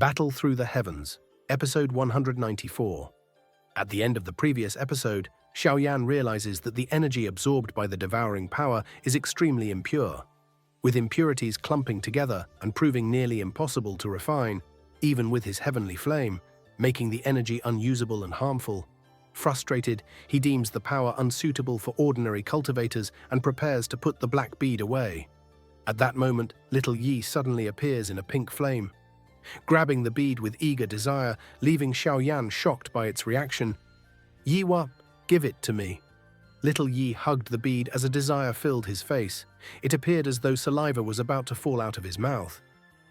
Battle Through the Heavens, Episode 194. At the end of the previous episode, Xiao Yan realizes that the energy absorbed by the devouring power is extremely impure, with impurities clumping together and proving nearly impossible to refine, even with his heavenly flame, making the energy unusable and harmful. Frustrated, he deems the power unsuitable for ordinary cultivators and prepares to put the black bead away. At that moment, little Yi suddenly appears in a pink flame, grabbing the bead with eager desire, leaving Xiao Yan shocked by its reaction. "Yiwa, give it to me." Little Yi hugged the bead as a desire filled his face. It appeared as though saliva was about to fall out of his mouth.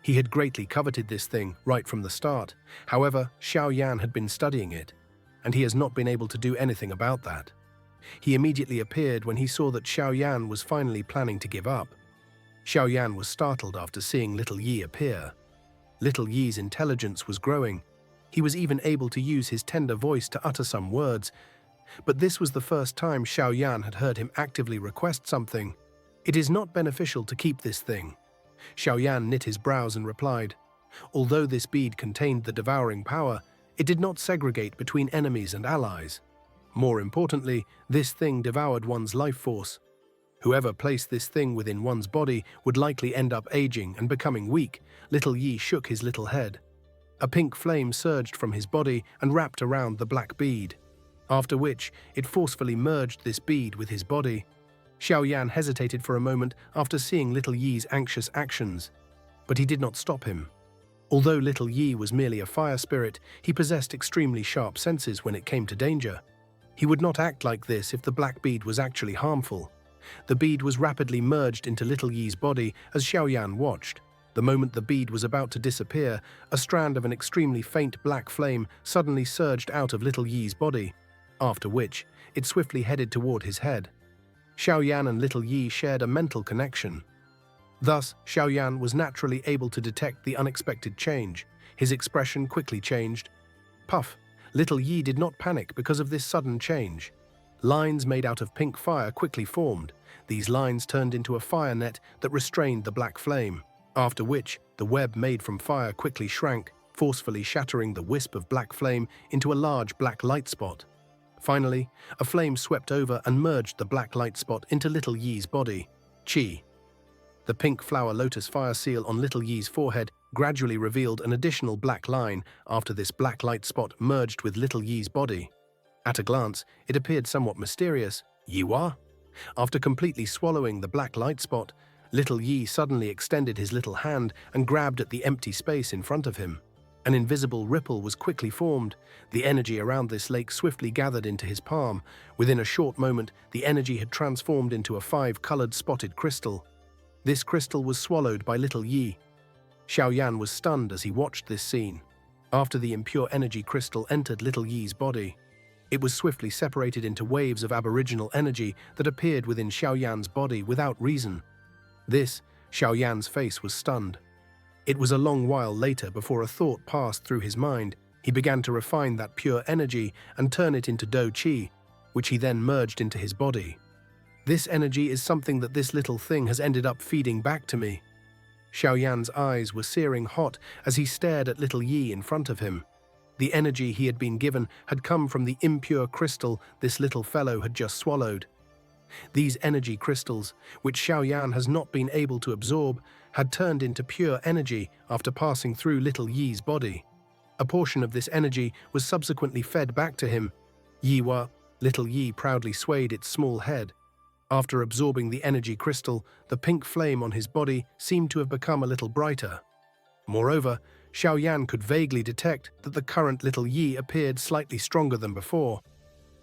He had greatly coveted this thing right from the start. However, Xiao Yan had been studying it, and he has not been able to do anything about that. He immediately appeared when he saw that Xiao Yan was finally planning to give up. Xiao Yan was startled after seeing little Yi appear. Little Yi's intelligence was growing. He was even able to use his tender voice to utter some words. But this was the first time Xiao Yan had heard him actively request something. "It is not beneficial to keep this thing." Xiao Yan knit his brows and replied. Although this bead contained the devouring power, it did not segregate between enemies and allies. More importantly, this thing devoured one's life force. Whoever placed this thing within one's body would likely end up aging and becoming weak. Little Yi shook his little head. A pink flame surged from his body and wrapped around the black bead, after which it forcefully merged this bead with his body. Xiao Yan hesitated for a moment after seeing little Yi's anxious actions, but he did not stop him. Although little Yi was merely a fire spirit, he possessed extremely sharp senses when it came to danger. He would not act like this if the black bead was actually harmful. The bead was rapidly merged into little Yi's body as Xiao Yan watched. The moment the bead was about to disappear, a strand of an extremely faint black flame suddenly surged out of little Yi's body, after which it swiftly headed toward his head. Xiao Yan and little Yi shared a mental connection. Thus, Xiao Yan was naturally able to detect the unexpected change. His expression quickly changed. Puff! Little Yi did not panic because of this sudden change. Lines made out of pink fire quickly formed. These lines turned into a fire net that restrained the black flame, after which the web made from fire quickly shrank, forcefully shattering the wisp of black flame into a large black light spot. Finally, a flame swept over and merged the black light spot into little Yi's body. Qi. The pink flower lotus fire seal on little Yi's forehead gradually revealed an additional black line after this black light spot merged with little Yi's body. At a glance, it appeared somewhat mysterious. "Yiwa?" After completely swallowing the black light spot, little Yi suddenly extended his little hand and grabbed at the empty space in front of him. An invisible ripple was quickly formed. The energy around this lake swiftly gathered into his palm. Within a short moment, the energy had transformed into a 5-colored spotted crystal. This crystal was swallowed by little Yi. Xiao Yan was stunned as he watched this scene. After the impure energy crystal entered little Yi's body, it was swiftly separated into waves of aboriginal energy that appeared within Xiao Yan's body without reason. Xiao Yan's face was stunned. It was a long while later before a thought passed through his mind. He began to refine that pure energy and turn it into Do Qi, which he then merged into his body. This energy is something that this little thing has ended up feeding back to me. Xiao Yan's eyes were searing hot as he stared at little Yi in front of him. The energy he had been given had come from the impure crystal this little fellow had just swallowed. These energy crystals, which Xiao Yan has not been able to absorb, had turned into pure energy after passing through little Yi's body. A portion of this energy was subsequently fed back to him. "Yiwa," little Yi proudly swayed its small head. After absorbing the energy crystal, the pink flame on his body seemed to have become a little brighter. Moreover, Xiao Yan could vaguely detect that the current little Yi appeared slightly stronger than before.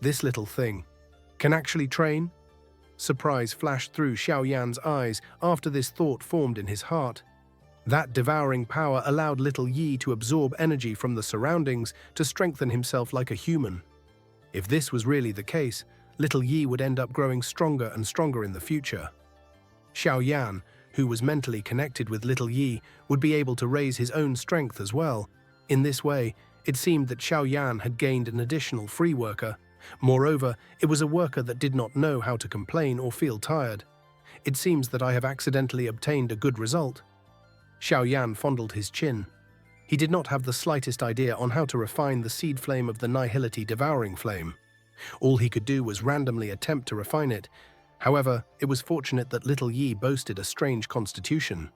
This little thing can actually train? Surprise flashed through Xiao Yan's eyes after this thought formed in his heart. That devouring power allowed little Yi to absorb energy from the surroundings to strengthen himself like a human. If this was really the case, little Yi would end up growing stronger and stronger in the future. Xiao Yan, who was mentally connected with little Yi, would be able to raise his own strength as well. In this way, it seemed that Xiao Yan had gained an additional free worker. Moreover, it was a worker that did not know how to complain or feel tired. It seems that I have accidentally obtained a good result. Xiao Yan fondled his chin. He did not have the slightest idea on how to refine the seed flame of the nihility devouring flame. All he could do was randomly attempt to refine it. However, it was fortunate that little Yi boasted a strange constitution.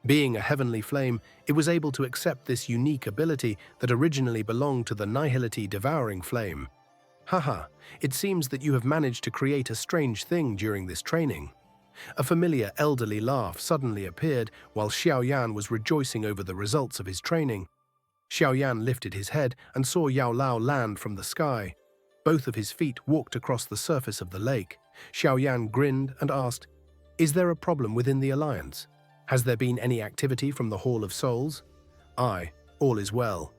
Being a heavenly flame, it was able to accept this unique ability that originally belonged to the nihility devouring flame. Haha, it seems that you have managed to create a strange thing during this training. A familiar elderly laugh suddenly appeared while Xiao Yan was rejoicing over the results of his training. Xiao Yan lifted his head and saw Yao Lao land from the sky. Both of his feet walked across the surface of the lake. Xiao Yan grinned and asked, "Is there a problem within the alliance? Has there been any activity from the Hall of Souls?" "Aye, all is well.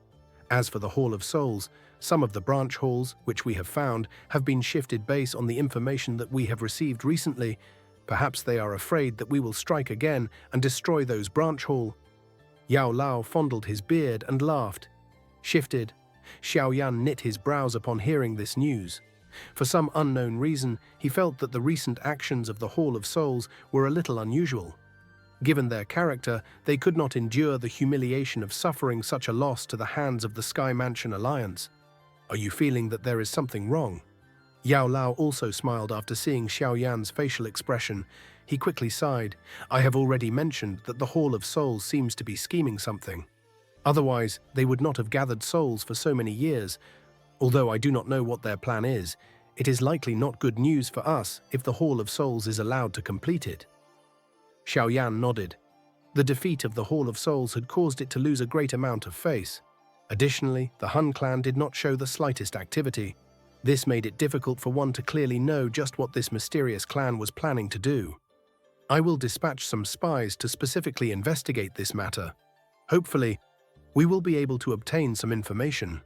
As for the Hall of Souls, some of the branch halls, which we have found, have been shifted based on the information that we have received recently. Perhaps they are afraid that we will strike again and destroy those branch hall." Yao Lao fondled his beard and laughed. Shifted. Xiao Yan knit his brows upon hearing this news. For some unknown reason, he felt that the recent actions of the Hall of Souls were a little unusual. Given their character, they could not endure the humiliation of suffering such a loss to the hands of the Sky Mansion Alliance. "Are you feeling that there is something wrong?" Yao Lao also smiled after seeing Xiao Yan's facial expression. He quickly sighed. "I have already mentioned that the Hall of Souls seems to be scheming something. Otherwise, they would not have gathered souls for so many years. Although I do not know what their plan is, it is likely not good news for us if the Hall of Souls is allowed to complete it." Xiao Yan nodded. The defeat of the Hall of Souls had caused it to lose a great amount of face. Additionally, the Han clan did not show the slightest activity. This made it difficult for one to clearly know just what this mysterious clan was planning to do. "I will dispatch some spies to specifically investigate this matter. Hopefully, we will be able to obtain some information."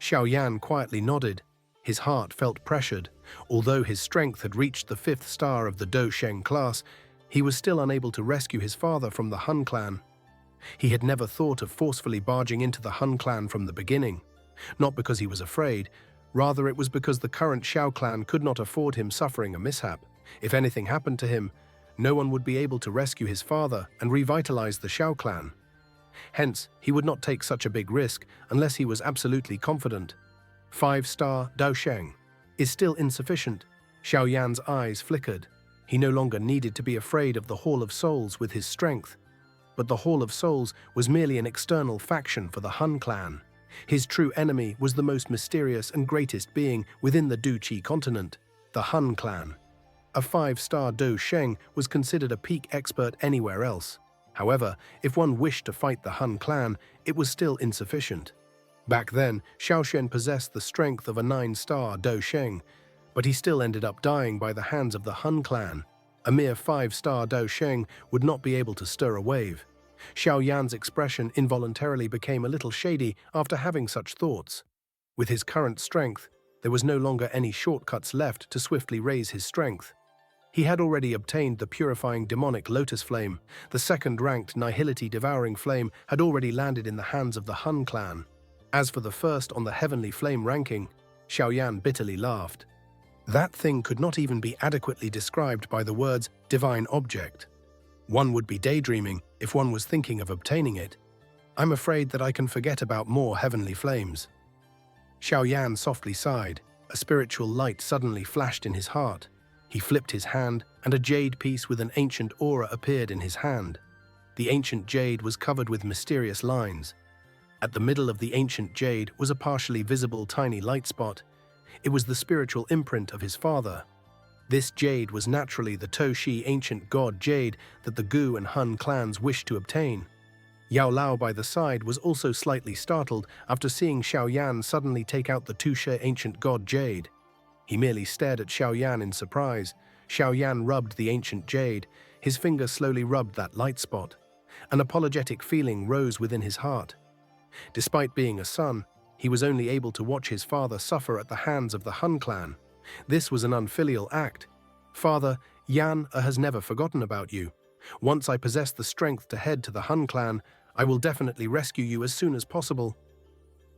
Xiao Yan quietly nodded. His heart felt pressured. Although his strength had reached the 5th star of the Do Sheng class, he was still unable to rescue his father from the Han clan. He had never thought of forcefully barging into the Han clan from the beginning. Not because he was afraid, rather it was because the current Xiao clan could not afford him suffering a mishap. If anything happened to him, no one would be able to rescue his father and revitalize the Xiao clan. Hence, he would not take such a big risk unless he was absolutely confident. 5-star Dao Sheng is still insufficient. Xiao Yan's eyes flickered. He no longer needed to be afraid of the Hall of Souls with his strength. But the Hall of Souls was merely an external faction for the Han clan. His true enemy was the most mysterious and greatest being within the Duqi continent, the Han clan. A 5-star Dou Sheng was considered a peak expert anywhere else. However, if one wished to fight the Han clan, it was still insufficient. Back then, Xiao Shen possessed the strength of a 9-star Dou Sheng, but he still ended up dying by the hands of the Han clan. A mere 5-star Dou Sheng would not be able to stir a wave. Xiao Yan's expression involuntarily became a little shady after having such thoughts. With his current strength, there was no longer any shortcuts left to swiftly raise his strength. He had already obtained the purifying demonic lotus flame. The second-ranked nihility devouring flame had already landed in the hands of the Han clan. As for the first on the heavenly flame ranking, Xiao Yan bitterly laughed. That thing could not even be adequately described by the words divine object. One would be daydreaming if one was thinking of obtaining it. I'm afraid that I can forget about more heavenly flames. Xiao Yan softly sighed. A spiritual light suddenly flashed in his heart. He flipped his hand, and a jade piece with an ancient aura appeared in his hand. The ancient jade was covered with mysterious lines. At the middle of the ancient jade was a partially visible tiny light spot. It was the spiritual imprint of his father. This jade was naturally the Toshi ancient god jade that the Gu and Han clans wished to obtain. Yao Lao by the side was also slightly startled after seeing Xiao Yan suddenly take out the Tushe ancient god jade. He merely stared at Xiao Yan in surprise. Xiao Yan rubbed the ancient jade. His finger slowly rubbed that light spot. An apologetic feeling rose within his heart. Despite being a son, he was only able to watch his father suffer at the hands of the Han clan. This was an unfilial act. "Father, Yan has never forgotten about you. Once I possess the strength to head to the Han clan, I will definitely rescue you as soon as possible."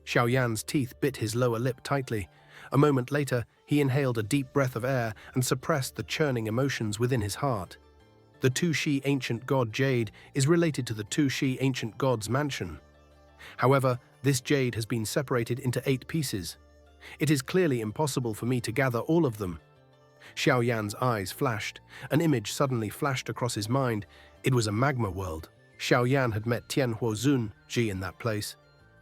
Xiao Yan's teeth bit his lower lip tightly. A moment later, he inhaled a deep breath of air and suppressed the churning emotions within his heart. The Tushi ancient god Jade is related to the Tushi ancient god's mansion. However, this jade has been separated into 8 pieces. It is clearly impossible for me to gather all of them. Xiao Yan's eyes flashed. An image suddenly flashed across his mind. It was a magma world. Xiao Yan had met Tianhuozun Ji in that place,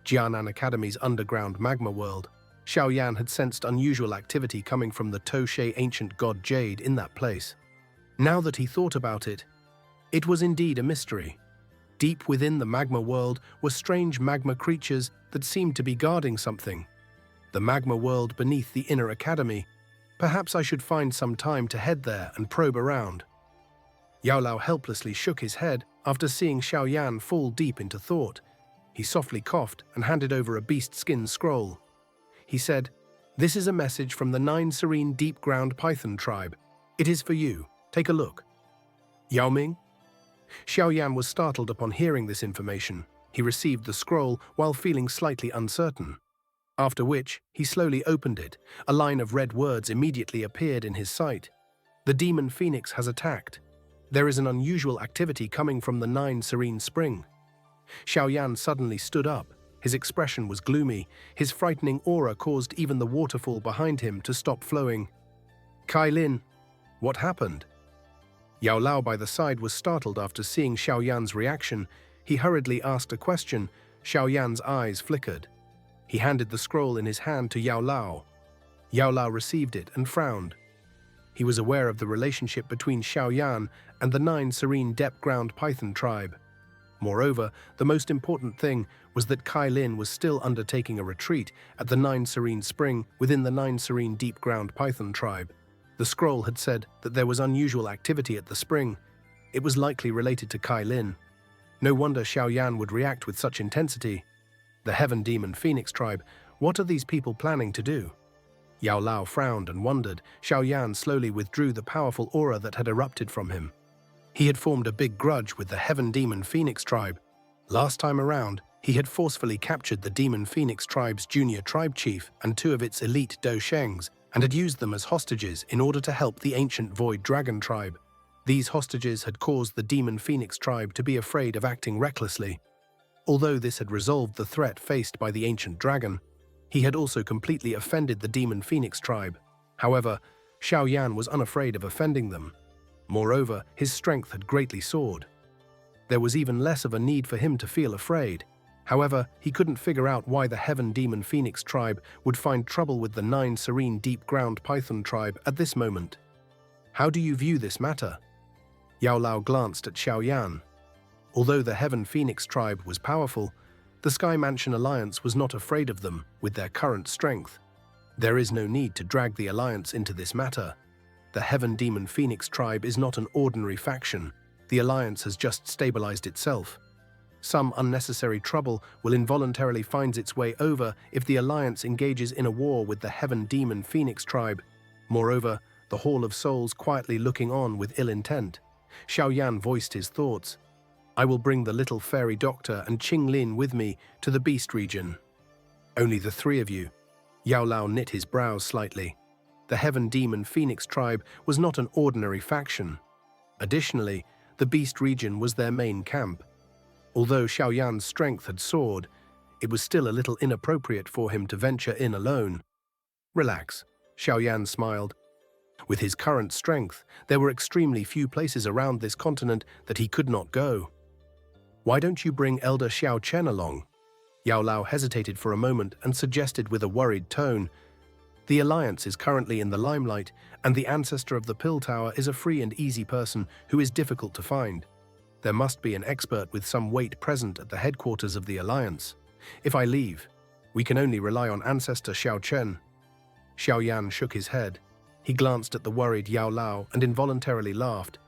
Jianan Academy's underground magma world. Xiao Yan had sensed unusual activity coming from the Toshe ancient god Jade in that place. Now that he thought about it, it was indeed a mystery. Deep within the magma world were strange magma creatures that seemed to be guarding something. The magma world beneath the inner academy. Perhaps I should find some time to head there and probe around. Yao Lao helplessly shook his head after seeing Xiao Yan fall deep into thought. He softly coughed and handed over a beast-skin scroll. He said, "This is a message from the 9 serene deep-ground python tribe. It is for you. Take a look." Yao Ming? Xiao Yan was startled upon hearing this information. He received the scroll while feeling slightly uncertain. After which, he slowly opened it. A line of red words immediately appeared in his sight. The demon phoenix has attacked. There is an unusual activity coming from the 9 serene spring. Xiao Yan suddenly stood up. His expression was gloomy. His frightening aura caused even the waterfall behind him to stop flowing. Qing Lin, what happened? Yao Lao by the side was startled after seeing Xiao Yan's reaction. He hurriedly asked a question. Xiao Yan's eyes flickered. He handed the scroll in his hand to Yao Lao. Yao Lao received it and frowned. He was aware of the relationship between Xiao Yan and the 9 serene depth-ground python tribe. Moreover, the most important thing was that Qing Lin was still undertaking a retreat at the 9 serene spring within the 9 serene deep-ground python tribe. The scroll had said that there was unusual activity at the spring. It was likely related to Qing Lin. No wonder Xiao Yan would react with such intensity. The Heaven Demon Phoenix tribe, what are these people planning to do? Yao Lao frowned and wondered. Xiao Yan slowly withdrew the powerful aura that had erupted from him. He had formed a big grudge with the Heaven Demon Phoenix tribe. Last time around, he had forcefully captured the Demon Phoenix tribe's junior tribe chief and 2 of its elite Doshengs and had used them as hostages in order to help the ancient Void Dragon tribe. These hostages had caused the Demon Phoenix tribe to be afraid of acting recklessly. Although this had resolved the threat faced by the ancient dragon, he had also completely offended the Demon Phoenix tribe. However, Xiao Yan was unafraid of offending them. Moreover, his strength had greatly soared. There was even less of a need for him to feel afraid. However, he couldn't figure out why the Heaven Demon Phoenix tribe would find trouble with the 9 serene deep-ground python tribe at this moment. How do you view this matter? Yao Lao glanced at Xiao Yan. Although the Heaven Phoenix tribe was powerful, the Sky Mansion Alliance was not afraid of them with their current strength. There is no need to drag the Alliance into this matter. The Heaven Demon Phoenix tribe is not an ordinary faction. The Alliance has just stabilized itself. Some unnecessary trouble will involuntarily find its way over if the Alliance engages in a war with the Heaven Demon Phoenix tribe. Moreover, the Hall of Souls quietly looking on with ill intent. Xiao Yan voiced his thoughts. I will bring the little fairy doctor and Qing Lin with me to the beast region. Only the 3 of you. Yao Lao knit his brows slightly. The Heaven Demon Phoenix tribe was not an ordinary faction. Additionally, the beast region was their main camp. Although Xiao Yan's strength had soared, it was still a little inappropriate for him to venture in alone. Relax, Xiao Yan smiled. With his current strength, there were extremely few places around this continent that he could not go. Why don't you bring Elder Xiao Chen along? Yao Lao hesitated for a moment and suggested with a worried tone. The Alliance is currently in the limelight, and the ancestor of the Pill Tower is a free and easy person who is difficult to find. There must be an expert with some weight present at the headquarters of the Alliance. If I leave, we can only rely on Ancestor Xiao Chen. Xiao Yan shook his head. He glanced at the worried Yao Lao and involuntarily laughed.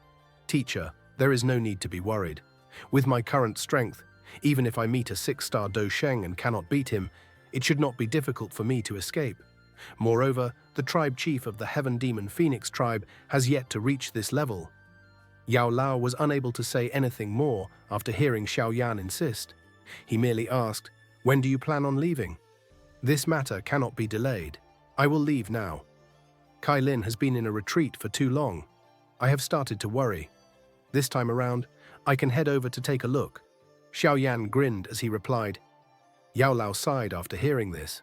Teacher, there is no need to be worried. With my current strength, even if I meet a 6-star Dosheng and cannot beat him, it should not be difficult for me to escape. Moreover, the tribe chief of the Heaven Demon Phoenix tribe has yet to reach this level. Yao Lao was unable to say anything more after hearing Xiao Yan insist. He merely asked, "When do you plan on leaving?" "This matter cannot be delayed. I will leave now. Qing Lin has been in a retreat for too long. I have started to worry. This time around, I can head over to take a look." Xiao Yan grinned as he replied, Yao Lao sighed after hearing this.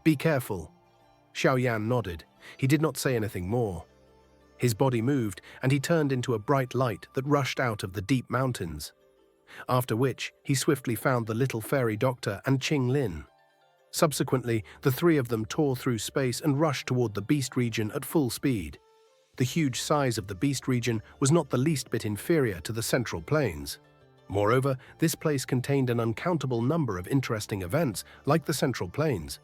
"Be careful." Xiao Yan nodded. He did not say anything more. His body moved, and he turned into a bright light that rushed out of the deep mountains. After which, he swiftly found the little fairy doctor and Qing Lin. Subsequently, the three of them tore through space and rushed toward the beast region at full speed. The huge size of the beast region was not the least bit inferior to the central plains. Moreover, this place contained an uncountable number of interesting events, like the central plains.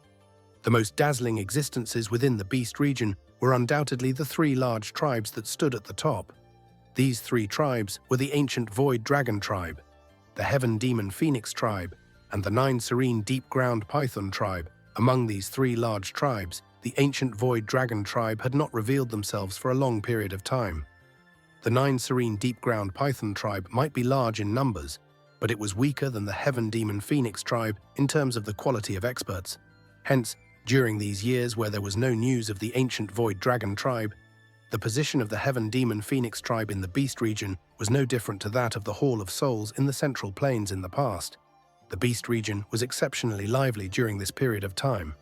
The most dazzling existences within the beast region were undoubtedly the three large tribes that stood at the top. These three tribes were the ancient Void Dragon tribe, the Heaven Demon Phoenix tribe, and the Nine Serene Deep Ground Python tribe. Among these three large tribes, the ancient Void Dragon tribe had not revealed themselves for a long period of time. The Nine Serene Deep Ground Python tribe might be large in numbers, but it was weaker than the Heaven Demon Phoenix tribe in terms of the quality of experts. Hence, during these years where there was no news of the ancient Void Dragon tribe, the position of the Heaven Demon Phoenix tribe in the Beast region was no different to that of the Hall of Souls in the Central Plains in the past. The Beast region was exceptionally lively during this period of time.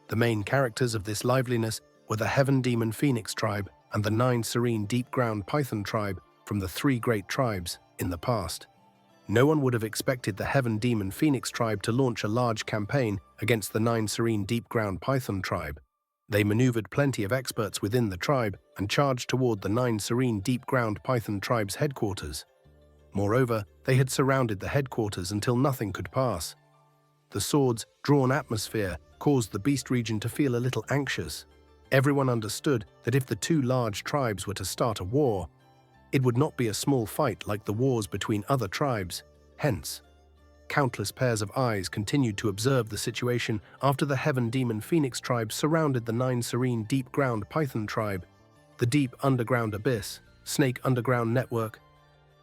The main characters of this liveliness were the Heaven Demon Phoenix tribe and the Nine Serene Deep Ground Python tribe from the three great tribes in the past. No one would have expected the Heaven Demon Phoenix tribe to launch a large campaign against the Nine Serene Deep Ground Python tribe. They maneuvered plenty of experts within the tribe and charged toward the Nine Serene Deep Ground Python tribe's headquarters. Moreover, they had surrounded the headquarters until nothing could pass. The sword's drawn atmosphere caused the Beast region to feel a little anxious. Everyone understood that if the two large tribes were to start a war, it would not be a small fight like the wars between other tribes. Hence, countless pairs of eyes continued to observe the situation after the Heaven Demon Phoenix tribe surrounded the Nine Serene Deep Ground Python tribe, the Deep Underground Abyss, Snake Underground Network.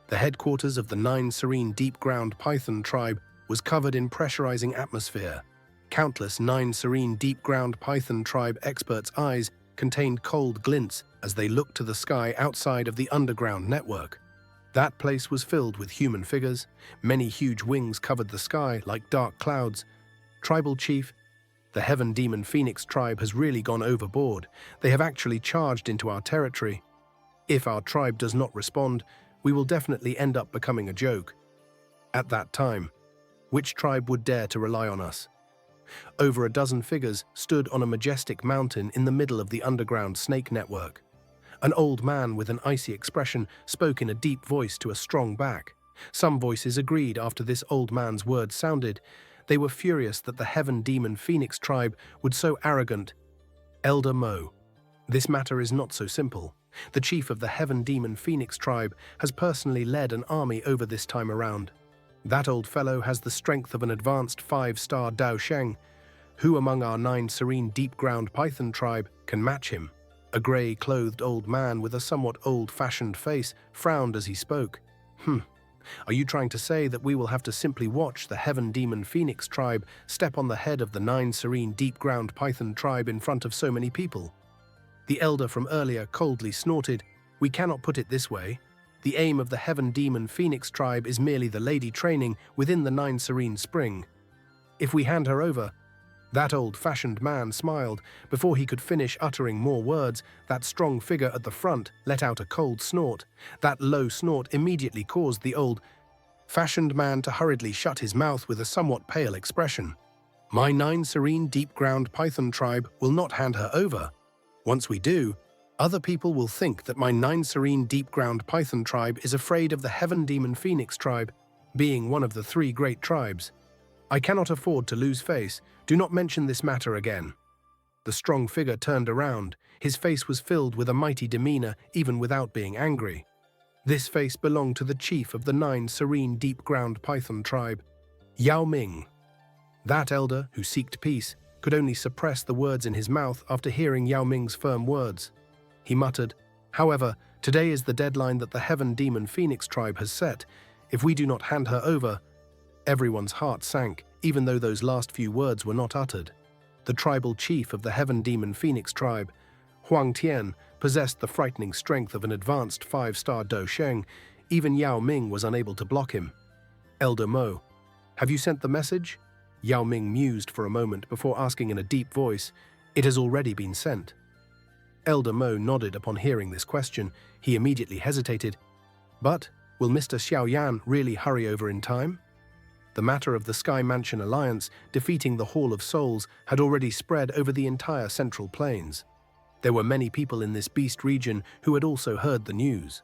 The headquarters of the Nine Serene Deep Ground Python tribe was covered in pressurizing atmosphere. Countless Nine Serene Deep Ground Python tribe experts' eyes contained cold glints as they looked to the sky outside of the underground network. That place was filled with human figures. Many huge wings covered the sky like dark clouds. Tribal Chief, the Heaven Demon Phoenix tribe has really gone overboard. They have actually charged into our territory. If our tribe does not respond, we will definitely end up becoming a joke. At that time, which tribe would dare to rely on us? Over a dozen figures stood on a majestic mountain in the middle of the underground snake network. An old man with an icy expression spoke in a deep voice to a strong back. Some voices agreed after this old man's words sounded. They were furious that the Heaven Demon Phoenix tribe would so arrogant. Elder Mo, this matter is not so simple. The chief of the Heaven Demon Phoenix tribe has personally led an army over this time around. That old fellow has the strength of an advanced 5-star Dao Sheng. Who among our Nine Serene Deep Ground Python tribe can match him? A grey-clothed old man with a somewhat old-fashioned face frowned as he spoke. Are you trying to say that we will have to simply watch the Heaven Demon Phoenix tribe step on the head of the Nine Serene Deep Ground Python tribe in front of so many people? The elder from earlier coldly snorted. We cannot put it this way. The aim of the Heaven Demon Phoenix tribe is merely the lady training within the Nine Serene Spring. If we hand her over... That old-fashioned man smiled. Before he could finish uttering more words, that strong figure at the front let out a cold snort. That low snort immediately caused the old-fashioned man to hurriedly shut his mouth with a somewhat pale expression. My Nine Serene Deep Ground Python tribe will not hand her over. Once we do, other people will think that my Nine Serene Deep Ground Python tribe is afraid of the Heaven Demon Phoenix tribe, being one of the three great tribes. I cannot afford to lose face. Do not mention this matter again. The strong figure turned around. His face was filled with a mighty demeanor, even without being angry. This face belonged to the chief of the Nine Serene Deep Ground Python tribe, Yao Ming. That elder, who seeked peace, could only suppress the words in his mouth after hearing Yao Ming's firm words. He muttered, "However, today is the deadline that the Heaven Demon Phoenix tribe has set. If we do not hand her over..." Everyone's heart sank, even though those last few words were not uttered. The tribal chief of the Heaven Demon Phoenix tribe, Huang Tian, possessed the frightening strength of an advanced 5-star Dao Sheng. Even Yao Ming was unable to block him. Elder Mo, have you sent the message? Yao Ming mused for a moment before asking in a deep voice, "It has already been sent." Elder Mo nodded upon hearing this question. He immediately hesitated. But will Mr. Xiao Yan really hurry over in time? The matter of the Sky Mansion Alliance defeating the Hall of Souls had already spread over the entire Central Plains. There were many people in this beast region who had also heard the news.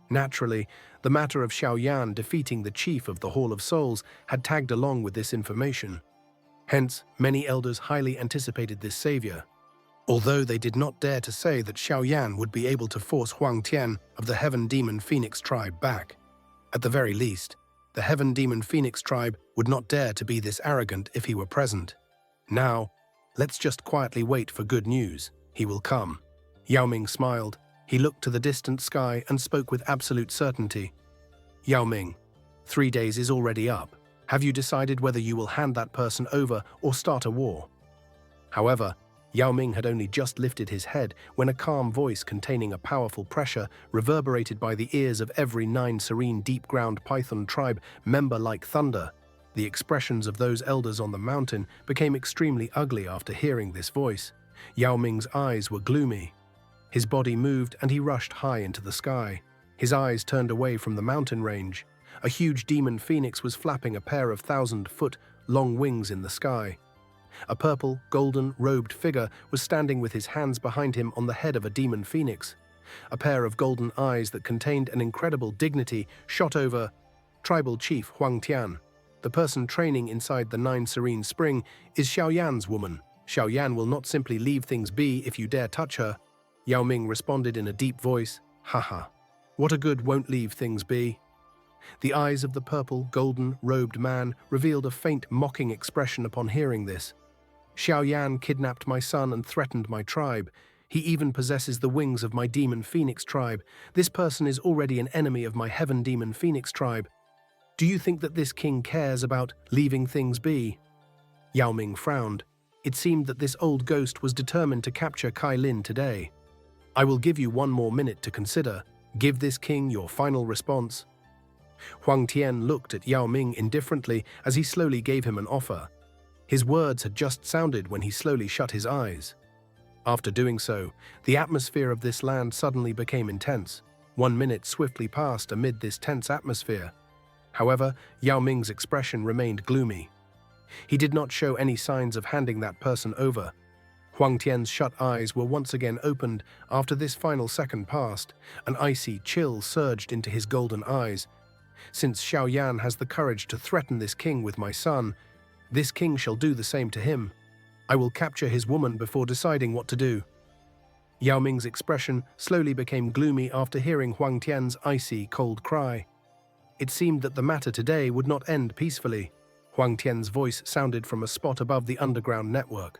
Naturally, the matter of Xiao Yan defeating the chief of the Hall of Souls had tagged along with this information. Hence, many elders highly anticipated this savior. Although they did not dare to say that Xiao Yan would be able to force Huang Tian of the Heaven Demon Phoenix tribe back. At the very least, the Heaven Demon Phoenix tribe would not dare to be this arrogant if he were present. Now, let's just quietly wait for good news. He will come. Yao Ming smiled. He looked to the distant sky and spoke with absolute certainty. Yao Ming, 3 days is already up. Have you decided whether you will hand that person over or start a war? However, Yao Ming had only just lifted his head when a calm voice containing a powerful pressure reverberated by the ears of every 9 serene deep-ground Python tribe member like thunder. The expressions of those elders on the mountain became extremely ugly after hearing this voice. Yao Ming's eyes were gloomy. His body moved and he rushed high into the sky. His eyes turned away from the mountain range. A huge demon phoenix was flapping a pair of 1,000-foot-long wings in the sky. A purple, golden-robed figure was standing with his hands behind him on the head of a demon phoenix. A pair of golden eyes that contained an incredible dignity shot over Tribal Chief Huang Tian. The person training inside the 9 Serene Spring is Xiao Yan's woman. Xiao Yan will not simply leave things be if you dare touch her. Yao Ming responded in a deep voice, "Haha, what a good won't leave things be." The eyes of the purple, golden-robed man revealed a faint, mocking expression upon hearing this. "Xiao Yan kidnapped my son and threatened my tribe. He even possesses the wings of my demon phoenix tribe. This person is already an enemy of my heaven demon phoenix tribe. Do you think that this king cares about leaving things be?" Yao Ming frowned. It seemed that this old ghost was determined to capture Qing Lin today. "I will give you 1 more minute to consider. Give this king your final response." Huang Tian looked at Yao Ming indifferently as he slowly gave him an offer. His words had just sounded when he slowly shut his eyes. After doing so, the atmosphere of this land suddenly became intense. 1 minute swiftly passed amid this tense atmosphere. However, Yao Ming's expression remained gloomy. He did not show any signs of handing that person over. Huang Tian's shut eyes were once again opened after this final second passed. An icy chill surged into his golden eyes. "Since Xiao Yan has the courage to threaten this king with my son, this king shall do the same to him. I will capture his woman before deciding what to do." Yao Ming's expression slowly became gloomy after hearing Huang Tian's icy, cold cry. It seemed that the matter today would not end peacefully. Huang Tian's voice sounded from a spot above the underground network.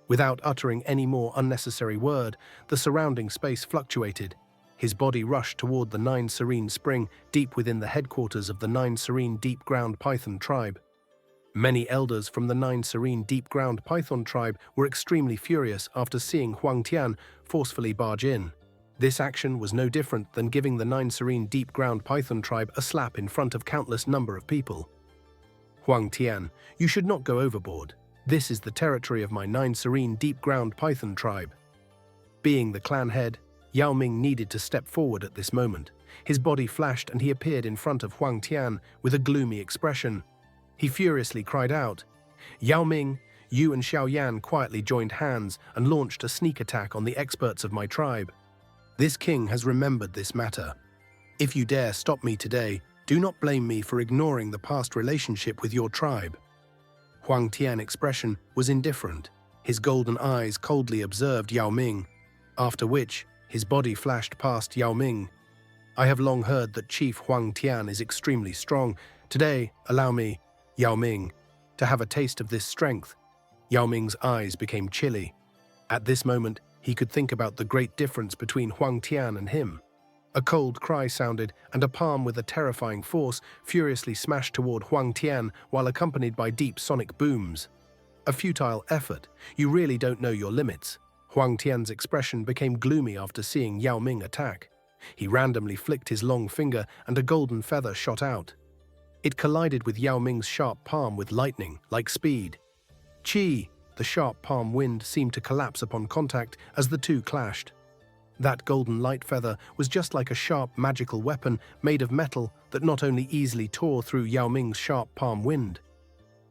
Without uttering any more unnecessary word, the surrounding space fluctuated. His body rushed toward the 9 Serene Spring, deep within the headquarters of the 9 Serene Deep Ground Python tribe. Many elders from the 9 Serene Deep Ground Python tribe were extremely furious after seeing Huang Tian forcefully barge in. This action was no different than giving the 9 Serene Deep Ground Python tribe a slap in front of countless number of people. "Huang Tian, you should not go overboard. This is the territory of my 9 Serene Deep Ground Python tribe." Being the clan head, Yao Ming needed to step forward at this moment. His body flashed and he appeared in front of Huang Tian with a gloomy expression. He furiously cried out, "Yao Ming, you and Xiao Yan quietly joined hands and launched a sneak attack on the experts of my tribe. This king has remembered this matter. If you dare stop me today, do not blame me for ignoring the past relationship with your tribe." Huang Tian's expression was indifferent. His golden eyes coldly observed Yao Ming, after which his body flashed past Yao Ming. "I have long heard that Chief Huang Tian is extremely strong. Today, allow me, Yao Ming, to have a taste of this strength." Yao Ming's eyes became chilly. At this moment, he could think about the great difference between Huang Tian and him. A cold cry sounded, and a palm with a terrifying force furiously smashed toward Huang Tian while accompanied by deep sonic booms. "A futile effort. You really don't know your limits." Huang Tian's expression became gloomy after seeing Yao Ming attack. He randomly flicked his long finger and a golden feather shot out. It collided with Yao Ming's sharp palm with lightning, like speed. Chi, the sharp palm wind, seemed to collapse upon contact as the two clashed. That golden light feather was just like a sharp magical weapon made of metal that not only easily tore through Yao Ming's sharp palm wind.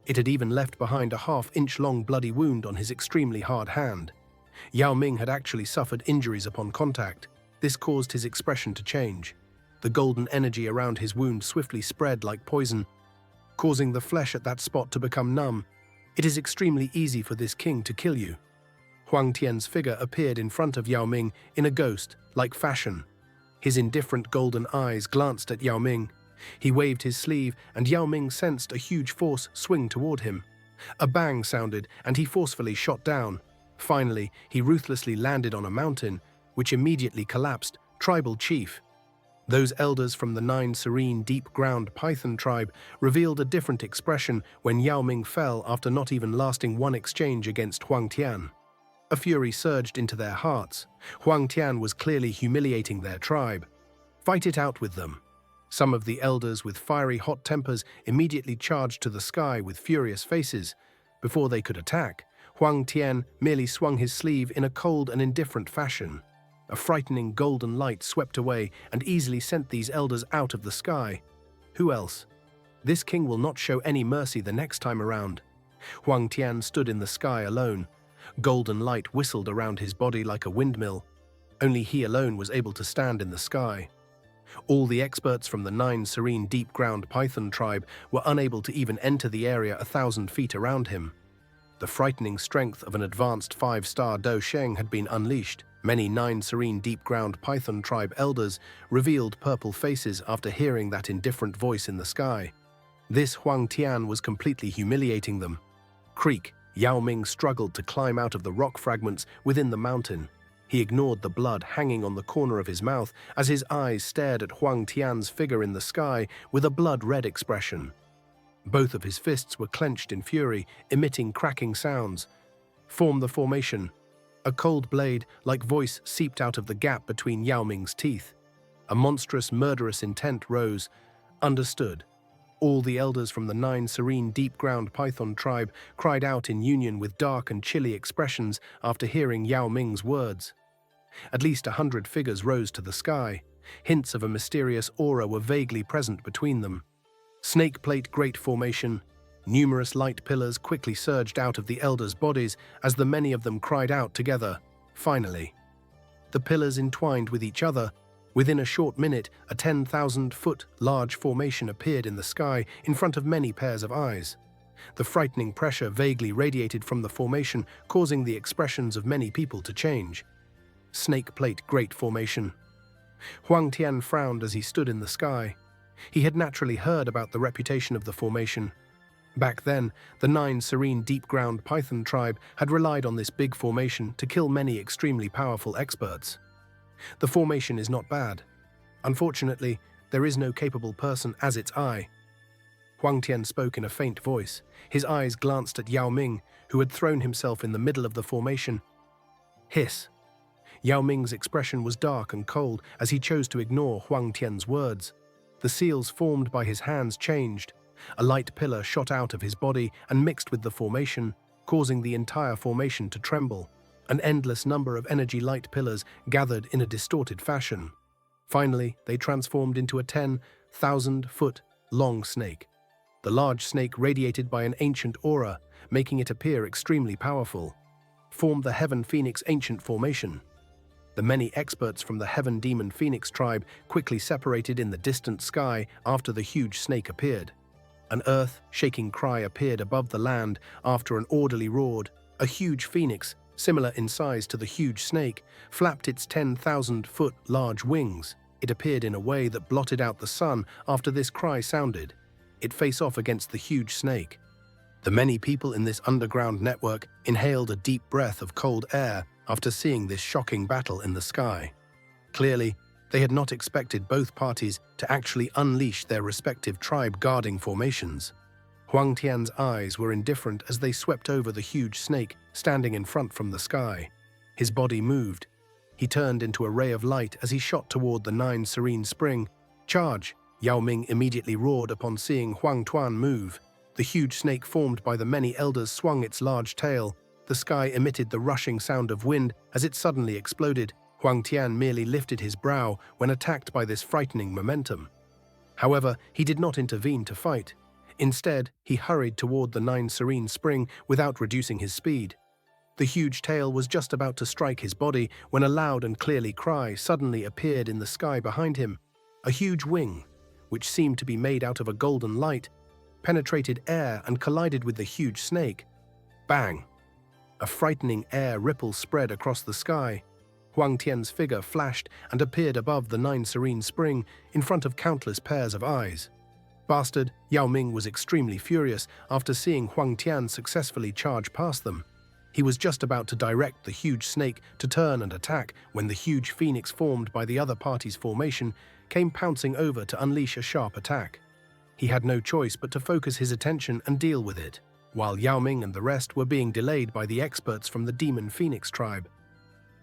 It had even left behind a half-inch-long bloody wound on his extremely hard hand. Yao Ming had actually suffered injuries upon contact. This caused his expression to change. The golden energy around his wound swiftly spread like poison, causing the flesh at that spot to become numb. It is extremely easy for this king to kill you. Huang Tian's figure appeared in front of Yao Ming in a ghost-like fashion. His indifferent golden eyes glanced at Yao Ming. He waved his sleeve, and Yao Ming sensed a huge force swing toward him. A bang sounded, and he forcefully shot down. Finally, he ruthlessly landed on a mountain, which immediately collapsed. Tribal chief. Those elders from the 9 serene deep-ground python tribe revealed a different expression when Yao Ming fell after not even lasting one exchange against Huang Tian. A fury surged into their hearts. Huang Tian was clearly humiliating their tribe. Fight it out with them. Some of the elders with fiery hot tempers immediately charged to the sky with furious faces. Before they could attack, Huang Tian merely swung his sleeve in a cold and indifferent fashion. A frightening golden light swept away and easily sent these elders out of the sky. Who else? This king will not show any mercy the next time around. Huang Tian stood in the sky alone. Golden light whistled around his body like a windmill. Only he alone was able to stand in the sky. All the experts from the 9 serene deep-ground python tribe were unable to even enter the area 1,000 feet around him. The frightening strength of an advanced 5-star Do Sheng had been unleashed. Many 9 serene deep-ground python tribe elders revealed purple faces after hearing that indifferent voice in the sky. This Huang Tian was completely humiliating them. Creak, Yao Ming struggled to climb out of the rock fragments within the mountain. He ignored the blood hanging on the corner of his mouth as his eyes stared at Huang Tian's figure in the sky with a blood-red expression. Both of his fists were clenched in fury, emitting cracking sounds. Form the formation. A cold blade-like voice seeped out of the gap between Yao Ming's teeth. A monstrous, murderous intent rose. Understood. All the elders from the 9 serene deep-ground python tribe cried out in union with dark and chilly expressions after hearing Yao Ming's words. At least 100 figures rose to the sky. Hints of a mysterious aura were vaguely present between them. Snake plate great formation. Numerous light pillars quickly surged out of the elders' bodies as the many of them cried out together. Finally, the pillars entwined with each other. Within a short minute, a 10,000-foot large formation appeared in the sky in front of many pairs of eyes. The frightening pressure vaguely radiated from the formation, causing the expressions of many people to change. Snake plate great formation. Huang Tian frowned as he stood in the sky. He had naturally heard about the reputation of the formation. Back then, the 9 serene deep-ground python tribe had relied on this big formation to kill many extremely powerful experts. The formation is not bad. Unfortunately, there is no capable person as its eye. Huang Tian spoke in a faint voice. His eyes glanced at Yao Ming, who had thrown himself in the middle of the formation. Hiss. Yao Ming's expression was dark and cold as he chose to ignore Huang Tian's words. The seals formed by his hands changed. A light pillar shot out of his body and mixed with the formation, causing the entire formation to tremble. An endless number of energy light pillars gathered in a distorted fashion. Finally, they transformed into a 10,000-foot long snake. The large snake radiated by an ancient aura, making it appear extremely powerful. Formed the Heaven Phoenix ancient formation. The many experts from the Heaven Demon Phoenix tribe quickly separated in the distant sky after the huge snake appeared. An earth-shaking cry appeared above the land after an orderly roared. A huge phoenix, similar in size to the huge snake, flapped its 10,000-foot large wings. It appeared in a way that blotted out the sun after this cry sounded. It faced off against the huge snake. The many people in this underground network inhaled a deep breath of cold air after seeing this shocking battle in the sky. Clearly, they had not expected both parties to actually unleash their respective tribe-guarding formations. Huang Tian's eyes were indifferent as they swept over the huge snake standing in front from the sky. His body moved. He turned into a ray of light as he shot toward the 9 serene spring. Charge! Yao Ming immediately roared upon seeing Huang Tian move. The huge snake formed by the many elders swung its large tail. The sky emitted the rushing sound of wind as it suddenly exploded. Huang Tian merely lifted his brow when attacked by this frightening momentum. However, he did not intervene to fight. Instead, he hurried toward the Nine Serene Spring without reducing his speed. The huge tail was just about to strike his body when a loud and clear cry suddenly appeared in the sky behind him. A huge wing, which seemed to be made out of a golden light, penetrated air and collided with the huge snake. Bang! A frightening air ripple spread across the sky. Huang Tian's figure flashed and appeared above the Nine Serene Spring in front of countless pairs of eyes. Bastard, Yao Ming was extremely furious after seeing Huang Tian successfully charge past them. He was just about to direct the huge snake to turn and attack when the huge phoenix formed by the other party's formation came pouncing over to unleash a sharp attack. He had no choice but to focus his attention and deal with it, while Yao Ming and the rest were being delayed by the experts from the Demon Phoenix tribe.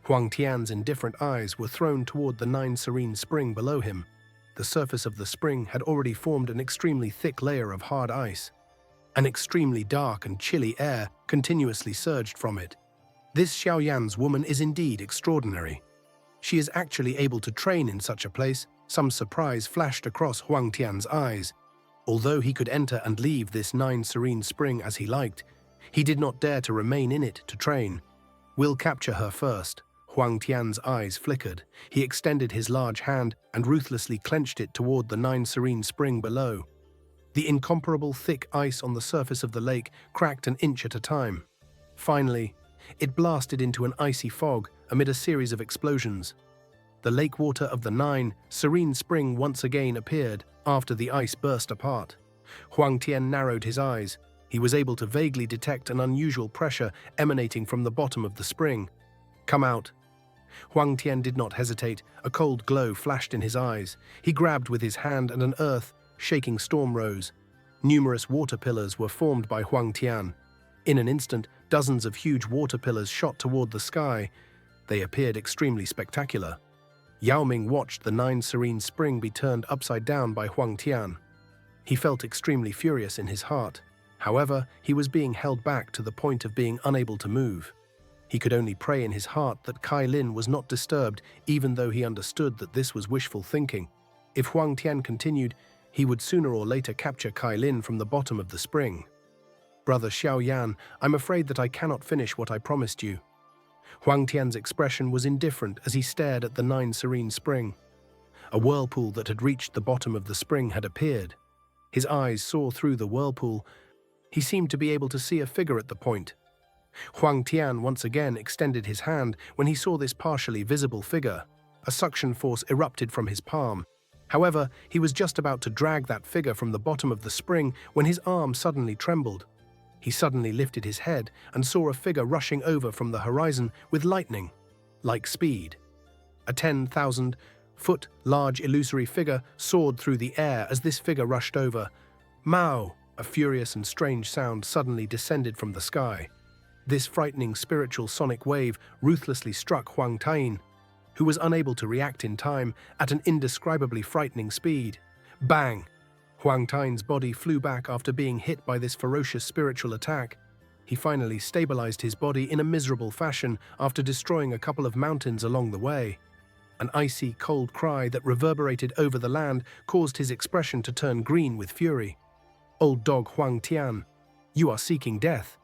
Huang Tian's indifferent eyes were thrown toward the Nine Serene Spring below him. The surface of the spring had already formed an extremely thick layer of hard ice. An extremely dark and chilly air continuously surged from it. This Xiao Yan's woman is indeed extraordinary. She is actually able to train in such a place. Some surprise flashed across Huang Tian's eyes. Although he could enter and leave this Nine Serene Spring as he liked, he did not dare to remain in it to train. We'll capture her first. Huang Tian's eyes flickered. He extended his large hand and ruthlessly clenched it toward the Nine Serene Spring below. The incomparable thick ice on the surface of the lake cracked an inch at a time. Finally, it blasted into an icy fog amid a series of explosions. The lake water of the Nine Serene Spring once again appeared after the ice burst apart. Huang Tian narrowed his eyes. He was able to vaguely detect an unusual pressure emanating from the bottom of the spring. "Come out." Huang Tian did not hesitate. A cold glow flashed in his eyes. He grabbed with his hand and an earth-shaking storm rose. Numerous water pillars were formed by Huang Tian. In an instant, dozens of huge water pillars shot toward the sky. They appeared extremely spectacular. Yao Ming watched the Nine Serene Spring be turned upside down by Huang Tian. He felt extremely furious in his heart. However, he was being held back to the point of being unable to move. He could only pray in his heart that Qing Lin was not disturbed, even though he understood that this was wishful thinking. If Huang Tian continued, he would sooner or later capture Qing Lin from the bottom of the spring. "Brother Xiao Yan, I'm afraid that I cannot finish what I promised you." Huang Tian's expression was indifferent as he stared at the Nine Serene Spring. A whirlpool that had reached the bottom of the spring had appeared. His eyes saw through the whirlpool. He seemed to be able to see a figure at the point. Huang Tian once again extended his hand when he saw this partially visible figure. A suction force erupted from his palm. However, he was just about to drag that figure from the bottom of the spring when his arm suddenly trembled. He suddenly lifted his head and saw a figure rushing over from the horizon with lightning-like speed. A 10,000-foot large illusory figure soared through the air as this figure rushed over. Mao! A furious and strange sound suddenly descended from the sky. This frightening spiritual sonic wave ruthlessly struck Huang Tian, who was unable to react in time at an indescribably frightening speed. Bang! Huang Tian's body flew back after being hit by this ferocious spiritual attack. He finally stabilized his body in a miserable fashion after destroying a couple of mountains along the way. An icy, cold cry that reverberated over the land caused his expression to turn green with fury. "Old dog Huang Tian, you are seeking death."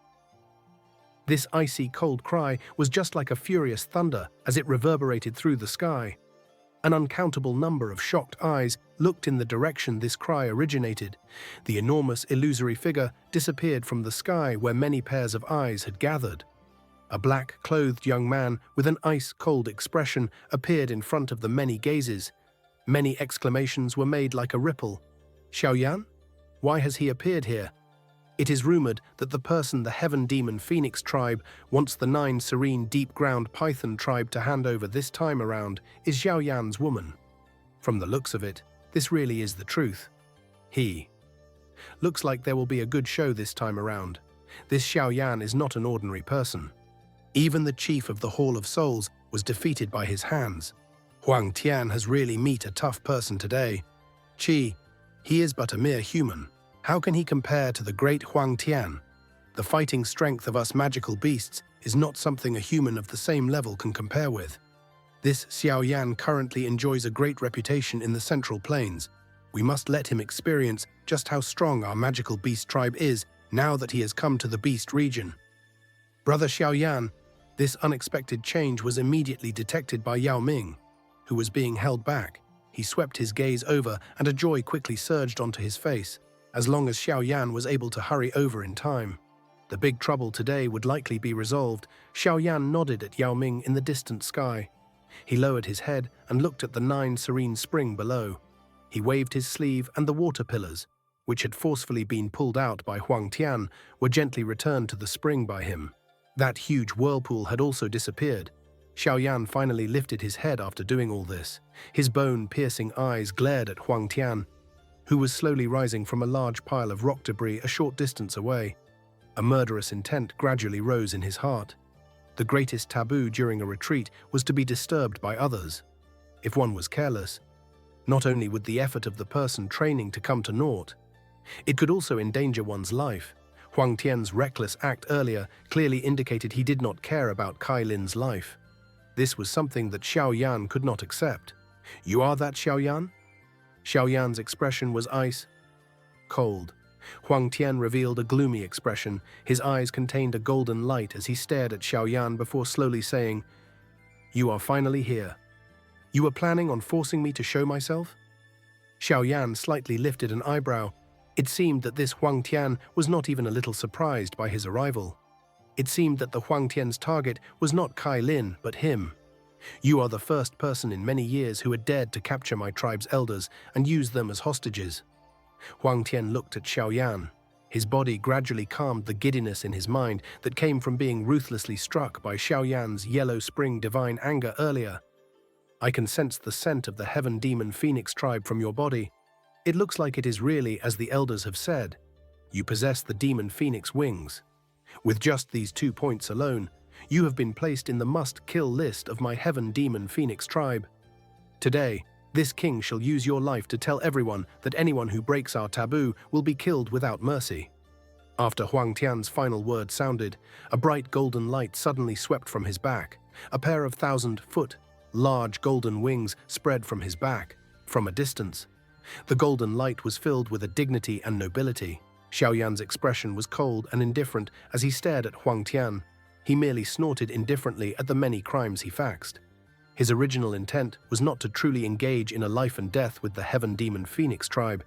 This icy, cold cry was just like a furious thunder as it reverberated through the sky. An uncountable number of shocked eyes looked in the direction this cry originated. The enormous, illusory figure disappeared from the sky where many pairs of eyes had gathered. A black-clothed young man with an ice-cold expression appeared in front of the many gazes. Many exclamations were made like a ripple. "Xiao Yan? Why has he appeared here?" It is rumored that the person the Heaven Demon Phoenix tribe wants the Nine Serene Deep-Ground Python tribe to hand over this time around is Xiao Yan's woman. From the looks of it, this really is the truth. Looks like there will be a good show this time around. This Xiao Yan is not an ordinary person. Even the chief of the Hall of Souls was defeated by his hands. Huang Tian has really met a tough person today. He is but a mere human. How can he compare to the great Huang Tian? The fighting strength of us magical beasts is not something a human of the same level can compare with. This Xiao Yan currently enjoys a great reputation in the Central Plains. We must let him experience just how strong our magical beast tribe is now that he has come to the beast region. Brother Xiao Yan, this unexpected change was immediately detected by Yao Ming, who was being held back. He swept his gaze over, and a joy quickly surged onto his face, as long as Xiao Yan was able to hurry over in time. The big trouble today would likely be resolved. Xiao Yan nodded at Yao Ming in the distant sky. He lowered his head and looked at the 9 serene spring below. He waved his sleeve, and the water pillars, which had forcefully been pulled out by Huang Tian, were gently returned to the spring by him. That huge whirlpool had also disappeared. Xiao Yan finally lifted his head after doing all this. His bone-piercing eyes glared at Huang Tian, who was slowly rising from a large pile of rock debris a short distance away. A murderous intent gradually rose in his heart. The greatest taboo during a retreat was to be disturbed by others. If one was careless, not only would the effort of the person training to come to naught, it could also endanger one's life. Huang Tian's reckless act earlier clearly indicated he did not care about Qing Lin's life. This was something that Xiao Yan could not accept. "You are that Xiao Yan?" Xiao Yan's expression was ice cold. Huang Tian revealed a gloomy expression. His eyes contained a golden light as he stared at Xiao Yan before slowly saying, "You are finally here. You were planning on forcing me to show myself?" Xiao Yan slightly lifted an eyebrow. It seemed that this Huang Tian was not even a little surprised by his arrival. It seemed that the Huang Tian's target was not Qing Lin, but him. "You are the first person in many years who had dared to capture my tribe's elders and use them as hostages." Huang Tian looked at Xiao Yan. His body gradually calmed the giddiness in his mind that came from being ruthlessly struck by Xiao Yan's yellow spring divine anger earlier. "I can sense the scent of the heaven demon phoenix tribe from your body. It looks like it is really as the elders have said. You possess the demon phoenix wings. With just these 2 points alone, you have been placed in the must-kill list of my heaven demon phoenix tribe. Today, this king shall use your life to tell everyone that anyone who breaks our taboo will be killed without mercy." After Huang Tian's final word sounded, a bright golden light suddenly swept from his back. A pair of 1,000-foot, large golden wings spread from his back, from a distance. The golden light was filled with a dignity and nobility. Xiao Yan's expression was cold and indifferent as he stared at Huang Tian. He merely snorted indifferently at the many crimes he faxed. His original intent was not to truly engage in a life and death with the Heaven Demon Phoenix tribe.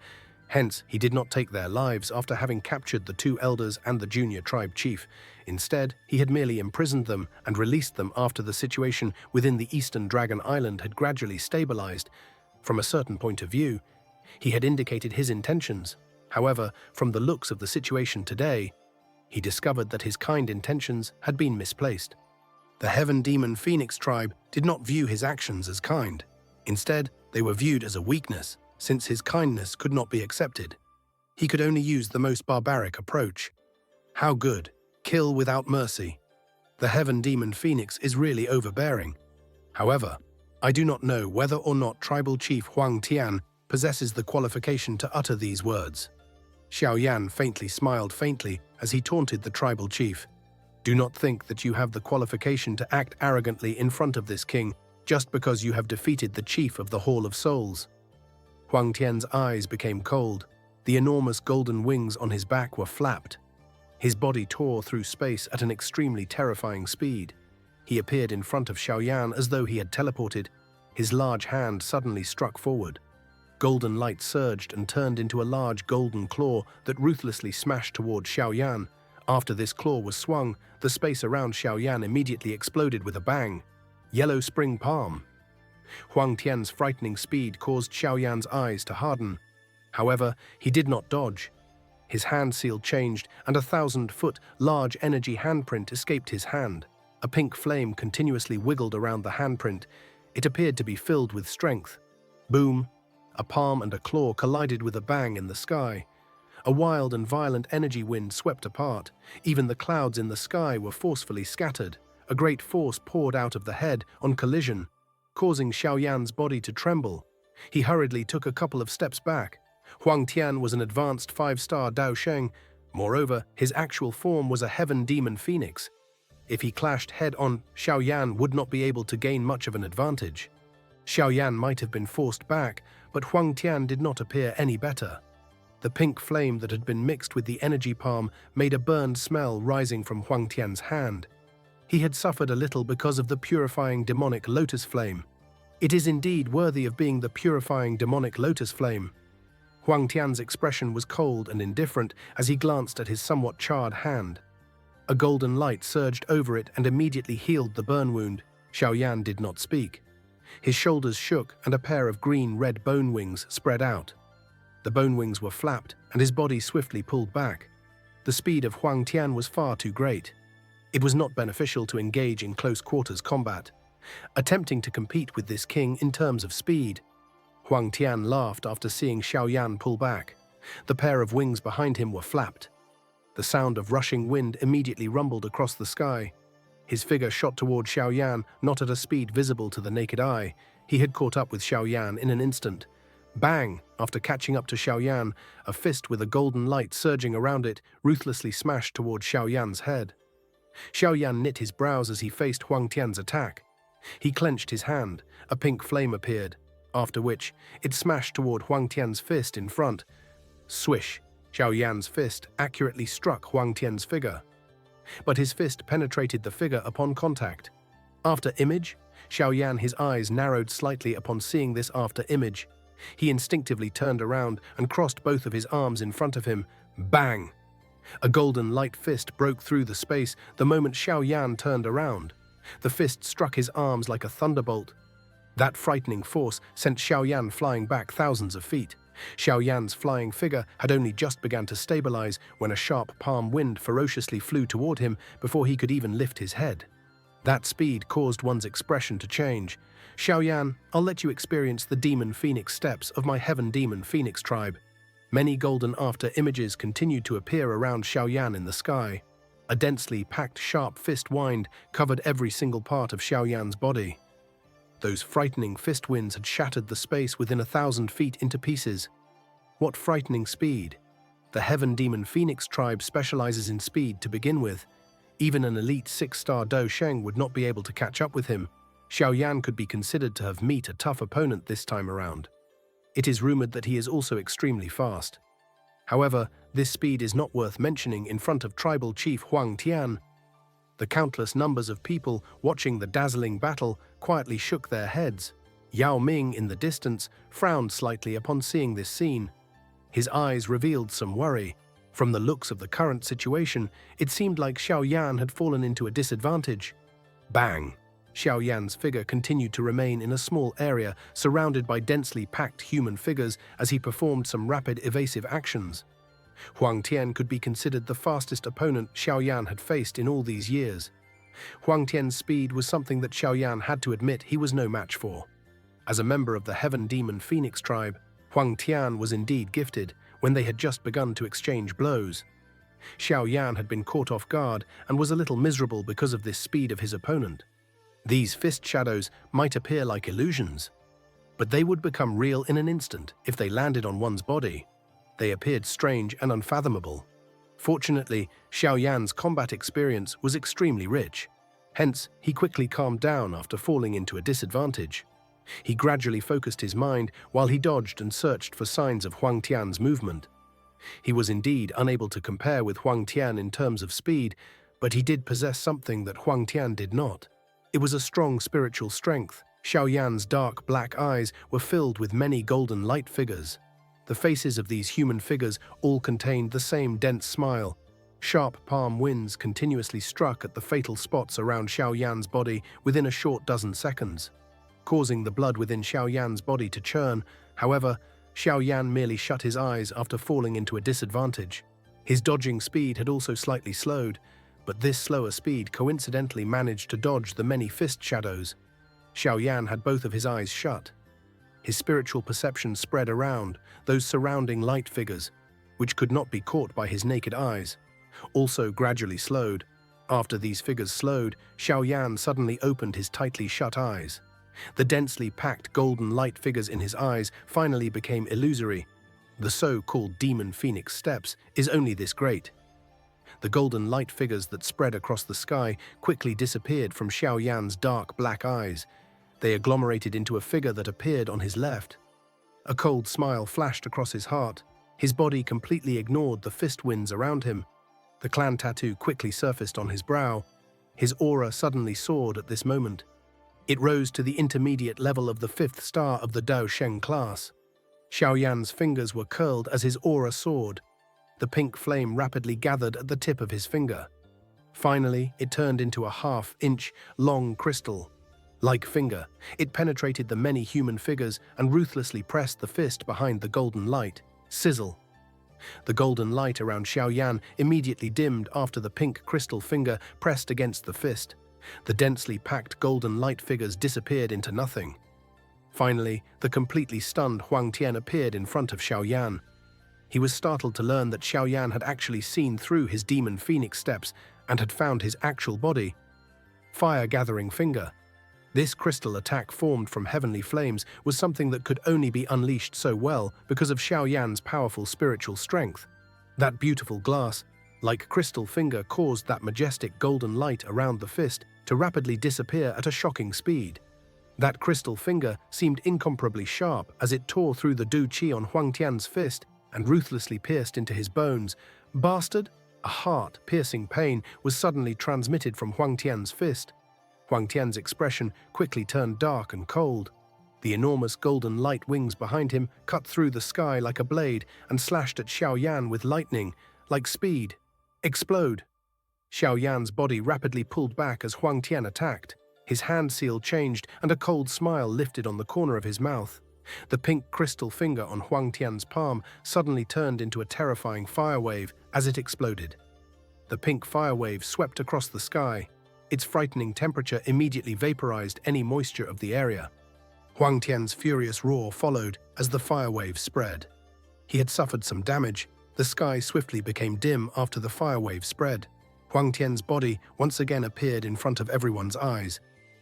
Hence, he did not take their lives after having captured the 2 elders and the junior tribe chief. Instead, he had merely imprisoned them and released them after the situation within the Eastern Dragon Island had gradually stabilized. From a certain point of view, he had indicated his intentions. However, from the looks of the situation today, he discovered that his kind intentions had been misplaced. The Heaven Demon Phoenix tribe did not view his actions as kind. Instead, they were viewed as a weakness, since his kindness could not be accepted. He could only use the most barbaric approach. How good, kill without mercy. The Heaven Demon Phoenix is really overbearing. However, I do not know whether or not Tribal Chief Huang Tian possesses the qualification to utter these words. Xiao Yan faintly smiled as he taunted the tribal chief. "Do not think that you have the qualification to act arrogantly in front of this king just because you have defeated the chief of the Hall of Souls." Huang Tian's eyes became cold. The enormous golden wings on his back were flapped. His body tore through space at an extremely terrifying speed. He appeared in front of Xiao Yan as though he had teleported. His large hand suddenly struck forward. Golden light surged and turned into a large golden claw that ruthlessly smashed toward Xiao Yan. After this claw was swung, the space around Xiao Yan immediately exploded with a bang. Yellow spring palm. Huang Tian's frightening speed caused Xiao Yan's eyes to harden. However, he did not dodge. His hand seal changed, and a 1,000-foot large energy handprint escaped his hand. A pink flame continuously wiggled around the handprint. It appeared to be filled with strength. Boom! A palm and a claw collided with a bang in the sky. A wild and violent energy wind swept apart. Even the clouds in the sky were forcefully scattered. A great force poured out of the head on collision, causing Xiao Yan's body to tremble. He hurriedly took a couple of steps back. Huang Tian was an advanced 5-star Dao Sheng. Moreover, his actual form was a heaven demon phoenix. If he clashed head-on, Xiao Yan would not be able to gain much of an advantage. Xiao Yan might have been forced back, but Huang Tian did not appear any better. The pink flame that had been mixed with the energy palm made a burned smell rising from Huang Tian's hand. He had suffered a little because of the purifying demonic lotus flame. It is indeed worthy of being the purifying demonic lotus flame. Huang Tian's expression was cold and indifferent as he glanced at his somewhat charred hand. A golden light surged over it and immediately healed the burn wound. Xiao Yan did not speak. His shoulders shook and a pair of green-red bone wings spread out. The bone wings were flapped and his body swiftly pulled back. The speed of Huang Tian was far too great. It was not beneficial to engage in close-quarters combat, attempting to compete with this king in terms of speed. Huang Tian laughed after seeing Xiao Yan pull back. The pair of wings behind him were flapped. The sound of rushing wind immediately rumbled across the sky. His figure shot toward Xiao Yan, not at a speed visible to the naked eye. He had caught up with Xiao Yan in an instant. Bang! After catching up to Xiao Yan, a fist with a golden light surging around it ruthlessly smashed toward Xiao Yan's head. Xiao Yan knit his brows as he faced Huang Tian's attack. He clenched his hand. A pink flame appeared, after which it smashed toward Huang Tian's fist in front. Swish! Xiao Yan's fist accurately struck Huang Tian's figure. But his fist penetrated the figure upon contact. After image, Xiao Yan, his eyes narrowed slightly upon seeing this after image. He instinctively turned around and crossed both of his arms in front of him. Bang! A golden light fist broke through the space the moment Xiao Yan turned around. The fist struck his arms like a thunderbolt. That frightening force sent Xiao Yan flying back thousands of feet. Xiao Yan's flying figure had only just begun to stabilize when a sharp palm wind ferociously flew toward him before he could even lift his head. That speed caused one's expression to change. Xiao Yan, I'll let you experience the demon phoenix steps of my heaven demon phoenix tribe. Many golden after images continued to appear around Xiao Yan in the sky. A densely packed sharp fist wind covered every single part of Xiao Yan's body. Those frightening fist winds had shattered the space within 1,000 feet into pieces. What frightening speed! The Heaven Demon Phoenix tribe specializes in speed to begin with. Even an elite 6-star Dao Sheng would not be able to catch up with him. Xiao Yan could be considered to have met a tough opponent this time around. It is rumored that he is also extremely fast. However, this speed is not worth mentioning in front of tribal chief Huang Tian. The countless numbers of people watching the dazzling battle quietly shook their heads. Yao Ming in the distance frowned slightly upon seeing this scene. His eyes revealed some worry. From the looks of the current situation, it seemed like Xiao Yan had fallen into a disadvantage. Bang! Xiao Yan's figure continued to remain in a small area surrounded by densely packed human figures as he performed some rapid evasive actions. Huang Tian could be considered the fastest opponent Xiao Yan had faced in all these years. Huang Tian's speed was something that Xiao Yan had to admit he was no match for. As a member of the Heaven Demon Phoenix tribe, Huang Tian was indeed gifted when they had just begun to exchange blows. Xiao Yan had been caught off guard and was a little miserable because of this speed of his opponent. These fist shadows might appear like illusions, but they would become real in an instant if they landed on one's body. They appeared strange and unfathomable. Fortunately, Xiao Yan's combat experience was extremely rich. Hence, he quickly calmed down after falling into a disadvantage. He gradually focused his mind while he dodged and searched for signs of Huang Tian's movement. He was indeed unable to compare with Huang Tian in terms of speed, but he did possess something that Huang Tian did not. It was a strong spiritual strength. Xiao Yan's dark black eyes were filled with many golden light figures. The faces of these human figures all contained the same dense smile. Sharp palm winds continuously struck at the fatal spots around Xiao Yan's body within a short dozen seconds, causing the blood within Xiao Yan's body to churn. However, Xiao Yan merely shut his eyes after falling into a disadvantage. His dodging speed had also slightly slowed, but this slower speed coincidentally managed to dodge the many fist shadows. Xiao Yan had both of his eyes shut. His spiritual perception spread around those surrounding light figures, which could not be caught by his naked eyes, also gradually slowed. After these figures slowed, Xiao Yan suddenly opened his tightly shut eyes. The densely packed golden light figures in his eyes finally became illusory. the so-called demon phoenix steps, is only this great. The golden light figures that spread across the sky quickly disappeared from Xiao Yan's dark black eyes. They agglomerated into a figure that appeared on his left. A cold smile flashed across his heart. His body completely ignored the fist winds around him. The clan tattoo quickly surfaced on his brow. His aura suddenly soared at this moment. It rose to the intermediate level of the 5th star of the Dao Sheng class. Xiao Yan's fingers were curled as his aura soared. The pink flame rapidly gathered at the tip of his finger. Finally, it turned into a half-inch long crystal. Like finger, it penetrated the many human figures and ruthlessly pressed the fist behind the golden light. Sizzle. The golden light around Xiao Yan immediately dimmed after the pink crystal finger pressed against the fist. The densely packed golden light figures disappeared into nothing. Finally, the completely stunned Huang Tian appeared in front of Xiao Yan. He was startled to learn that Xiao Yan had actually seen through his demon phoenix steps and had found his actual body. Fire-gathering finger. This crystal attack formed from heavenly flames was something that could only be unleashed so well because of Xiao Yan's powerful spiritual strength. That beautiful glass, like crystal finger, caused that majestic golden light around the fist to rapidly disappear at a shocking speed. That crystal finger seemed incomparably sharp as it tore through the Du Qi on Huang Tian's fist and ruthlessly pierced into his bones. Bastard! A heart-piercing pain was suddenly transmitted from Huang Tian's fist. Huang Tian's expression quickly turned dark and cold. The enormous golden light wings behind him cut through the sky like a blade and slashed at Xiao Yan with lightning, like speed. Explode! Xiao Yan's body rapidly pulled back as Huang Tian attacked. His hand seal changed and a cold smile lifted on the corner of his mouth. The pink crystal finger on Huang Tian's palm suddenly turned into a terrifying fire wave as it exploded. The pink fire wave swept across the sky. Its frightening temperature immediately vaporized any moisture of the area. Huang Tian's furious roar followed as the fire wave spread. He had suffered some damage. The sky swiftly became dim after the fire wave spread. Huang Tian's body once again appeared in front of everyone's eyes.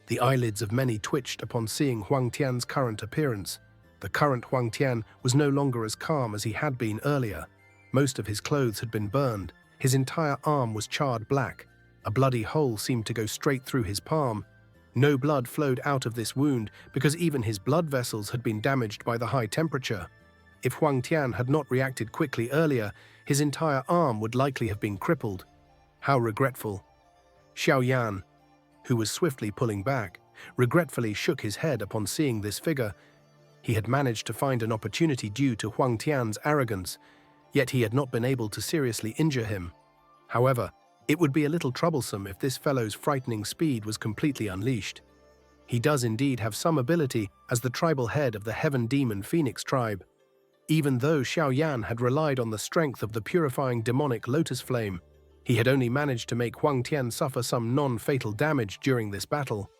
The eyelids of many twitched upon seeing Huang Tian's current appearance. The current Huang Tian was no longer as calm as he had been earlier. Most of his clothes had been burned. His entire arm was charred black. A bloody hole seemed to go straight through his palm. No blood flowed out of this wound because even his blood vessels had been damaged by the high temperature. If Huang Tian had not reacted quickly earlier, his entire arm would likely have been crippled. How regretful. Xiao Yan, who was swiftly pulling back, regretfully shook his head upon seeing this figure. He had managed to find an opportunity due to Huang Tian's arrogance, yet he had not been able to seriously injure him. However, it would be a little troublesome if this fellow's frightening speed was completely unleashed. He does indeed have some ability as the tribal head of the Heaven Demon Phoenix tribe. Even though Xiao Yan had relied on the strength of the purifying demonic lotus flame, he had only managed to make Huang Tian suffer some non-fatal damage during this battle.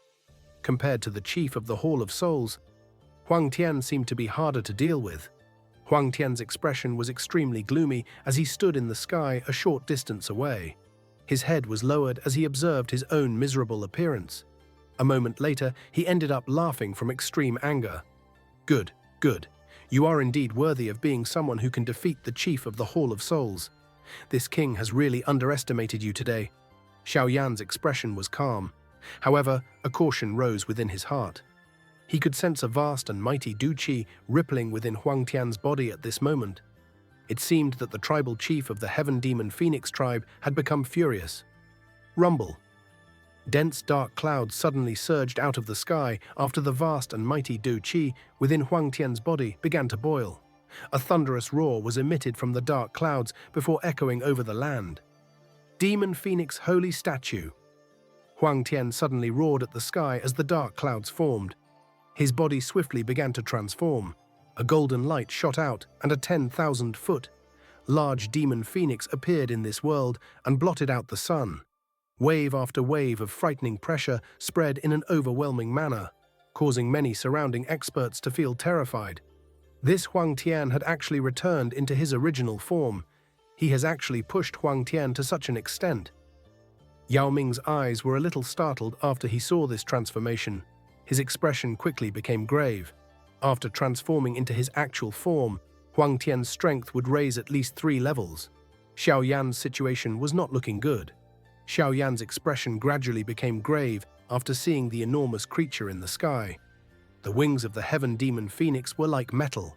Compared to the chief of the Hall of Souls, Huang Tian seemed to be harder to deal with. Huang Tian's expression was extremely gloomy as he stood in the sky a short distance away. His head was lowered as he observed his own miserable appearance. A moment later, he ended up laughing from extreme anger. Good, good. You are indeed worthy of being someone who can defeat the chief of the Hall of Souls. This king has really underestimated you today. Xiao Yan's expression was calm. However, a caution rose within his heart. He could sense a vast and mighty Du Qi rippling within Huang Tian's body at this moment. It seemed that the tribal chief of the Heaven Demon Phoenix tribe had become furious. Rumble. Dense dark clouds suddenly surged out of the sky after the vast and mighty Du Qi within Huang Tian's body began to boil. A thunderous roar was emitted from the dark clouds before echoing over the land. Demon Phoenix Holy Statue. Huang Tian suddenly roared at the sky as the dark clouds formed. His body swiftly began to transform. A golden light shot out and a 10,000-foot large demon phoenix appeared in this world and blotted out the sun. Wave after wave of frightening pressure spread in an overwhelming manner, causing many surrounding experts to feel terrified. This Huang Tian had actually returned into his original form. He has actually pushed Huang Tian to such an extent. Yao Ming's eyes were a little startled after he saw this transformation. His expression quickly became grave. After transforming into his actual form, Huang Tian's strength would raise at least 3 levels. Xiao Yan's situation was not looking good. Xiao Yan's expression gradually became grave after seeing the enormous creature in the sky. The wings of the heaven demon phoenix were like metal.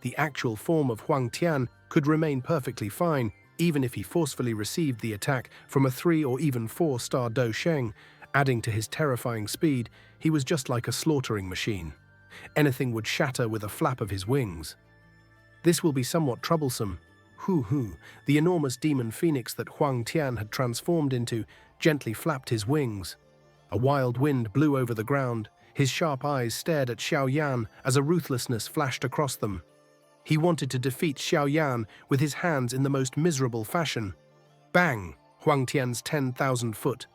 The actual form of Huang Tian could remain perfectly fine, even if he forcefully received the attack from a 3 or even 4-star Do Sheng. Adding to his terrifying speed, he was just like a slaughtering machine. Anything would shatter with a flap of his wings. This will be somewhat troublesome. The enormous demon phoenix that Huang Tian had transformed into gently flapped his wings. A wild wind blew over the ground. His sharp eyes stared at Xiao Yan as a ruthlessness flashed across them. He wanted to defeat Xiao Yan with his hands in the most miserable fashion. Bang! Huang Tian's 10,000-foot.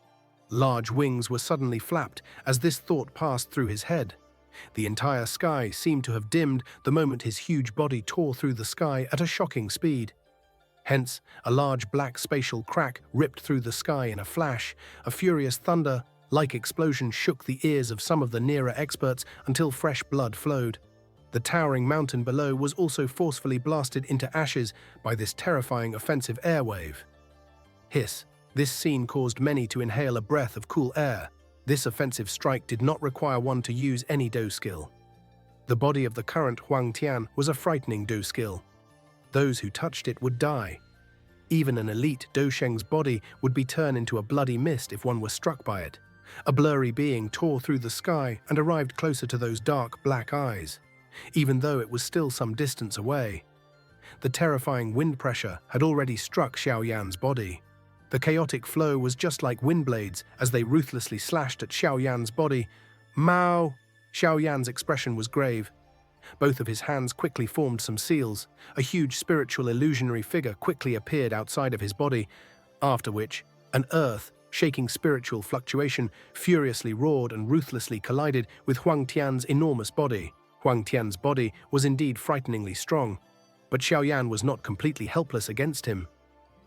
Large wings were suddenly flapped as this thought passed through his head. The entire sky seemed to have dimmed the moment his huge body tore through the sky at a shocking speed. Hence, a large black spatial crack ripped through the sky in a flash. A furious thunder-like explosion shook the ears of some of the nearer experts until fresh blood flowed. The towering mountain below was also forcefully blasted into ashes by this terrifying offensive air wave. Hiss! This scene caused many to inhale a breath of cool air. This offensive strike did not require one to use any Do skill. The body of the current Huang Tian was a frightening Do skill. Those who touched it would die. Even an elite Do Sheng's body would be turned into a bloody mist if one were struck by it. A blurry being tore through the sky and arrived closer to those dark black eyes, even though it was still some distance away. The terrifying wind pressure had already struck Xiao Yan's body. The chaotic flow was just like wind blades as they ruthlessly slashed at Xiao Yan's body. Mao! Xiao Yan's expression was grave. Both of his hands quickly formed some seals. A huge spiritual illusionary figure quickly appeared outside of his body, after which an earth-shaking spiritual fluctuation furiously roared and ruthlessly collided with Huang Tian's enormous body. Huang Tian's body was indeed frighteningly strong, but Xiao Yan was not completely helpless against him.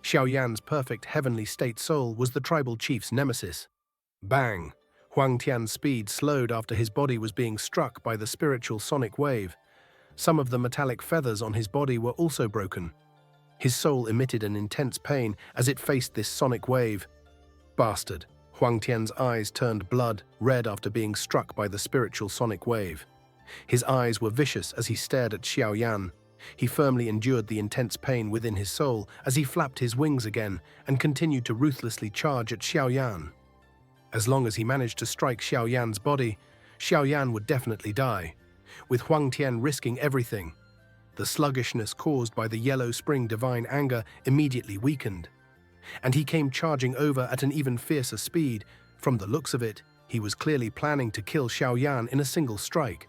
Xiao Yan's perfect heavenly state soul was the tribal chief's nemesis. Bang! Huang Tian's speed slowed after his body was being struck by the spiritual sonic wave. Some of the metallic feathers on his body were also broken. His soul emitted an intense pain as it faced this sonic wave. Bastard! Huang Tian's eyes turned blood red after being struck by the spiritual sonic wave. His eyes were vicious as he stared at Xiao Yan. He firmly endured the intense pain within his soul as he flapped his wings again and continued to ruthlessly charge at Xiao Yan. As long as he managed to strike Xiao Yan's body, Xiao Yan would definitely die, with Huang Tian risking everything. The sluggishness caused by the yellow spring divine anger immediately weakened, and he came charging over at an even fiercer speed. From the looks of it, he was clearly planning to kill Xiao Yan in a single strike.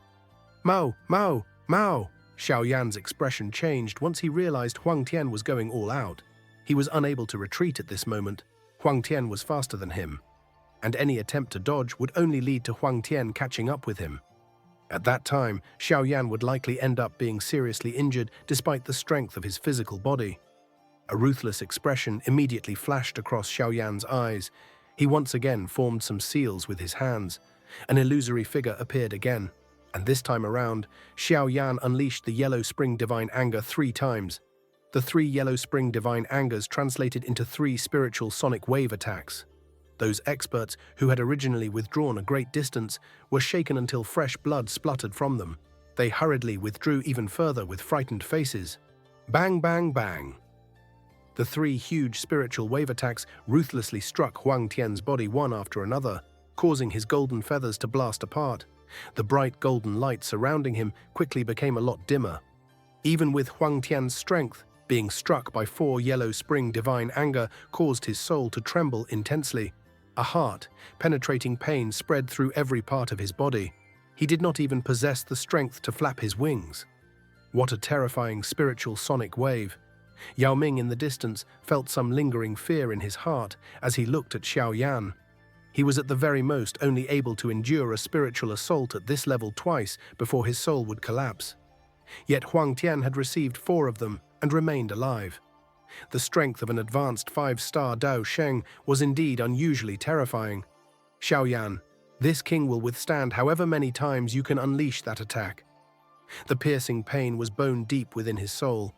Mao! Mao! Mao! Xiao Yan's expression changed once he realized Huang Tian was going all out. He was unable to retreat at this moment. Huang Tian was faster than him, and any attempt to dodge would only lead to Huang Tian catching up with him. At that time, Xiao Yan would likely end up being seriously injured despite the strength of his physical body. A ruthless expression immediately flashed across Xiao Yan's eyes. He once again formed some seals with his hands. An illusory figure appeared again, and this time around, Xiao Yan unleashed the yellow spring divine anger 3 times. The 3 yellow spring divine angers translated into 3 spiritual sonic wave attacks. Those experts who had originally withdrawn a great distance were shaken until fresh blood spluttered from them. They hurriedly withdrew even further with frightened faces. Bang, bang, bang! The 3 huge spiritual wave attacks ruthlessly struck Huang Tian's body one after another, causing his golden feathers to blast apart. The bright golden light surrounding him quickly became a lot dimmer. Even with Huang Tian's strength, being struck by 4 yellow spring divine anger caused his soul to tremble intensely. A heart-penetrating pain spread through every part of his body. He did not even possess the strength to flap his wings. What a terrifying spiritual sonic wave! Yao Ming in the distance felt some lingering fear in his heart as he looked at Xiao Yan. He was at the very most only able to endure a spiritual assault at this level twice before his soul would collapse. Yet Huang Tian had received 4 of them and remained alive. The strength of an advanced 5-star Dao Sheng was indeed unusually terrifying. Xiao Yan, this king will withstand however many times you can unleash that attack. The piercing pain was bone deep within his soul.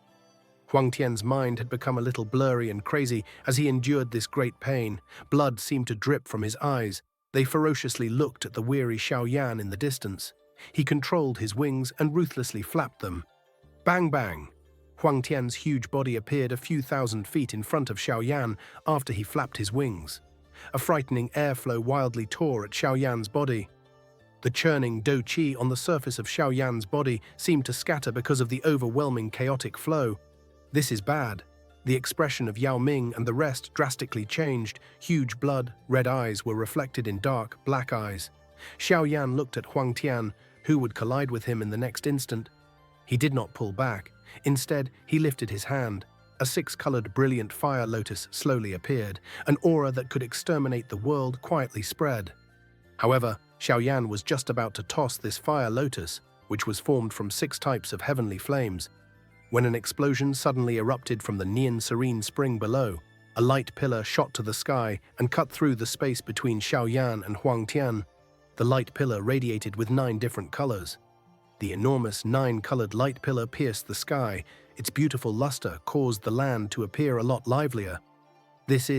Huang Tian's mind had become a little blurry and crazy as he endured this great pain. Blood seemed to drip from his eyes. They ferociously looked at the weary Xiao Yan in the distance. He controlled his wings and ruthlessly flapped them. Bang bang! Huang Tian's huge body appeared a few thousand feet in front of Xiao Yan after he flapped his wings. A frightening airflow wildly tore at Xiao Yan's body. The churning dou qi on the surface of Xiao Yan's body seemed to scatter because of the overwhelming chaotic flow. This is bad. The expression of Yao Ming and the rest drastically changed. Huge blood, red eyes were reflected in dark, black eyes. Xiao Yan looked at Huang Tian, who would collide with him in the next instant. He did not pull back. Instead, he lifted his hand. A six-colored brilliant fire lotus slowly appeared. An aura that could exterminate the world quietly spread. However, Xiao Yan was just about to toss this fire lotus, which was formed from 6 types of heavenly flames, when an explosion suddenly erupted from the neon serene spring below. A light pillar shot to the sky and cut through the space between Xiao Yan and Huang Tian. The light pillar radiated with 9 different colors. The enormous 9-colored light pillar pierced the sky. Its beautiful luster caused the land to appear a lot livelier. This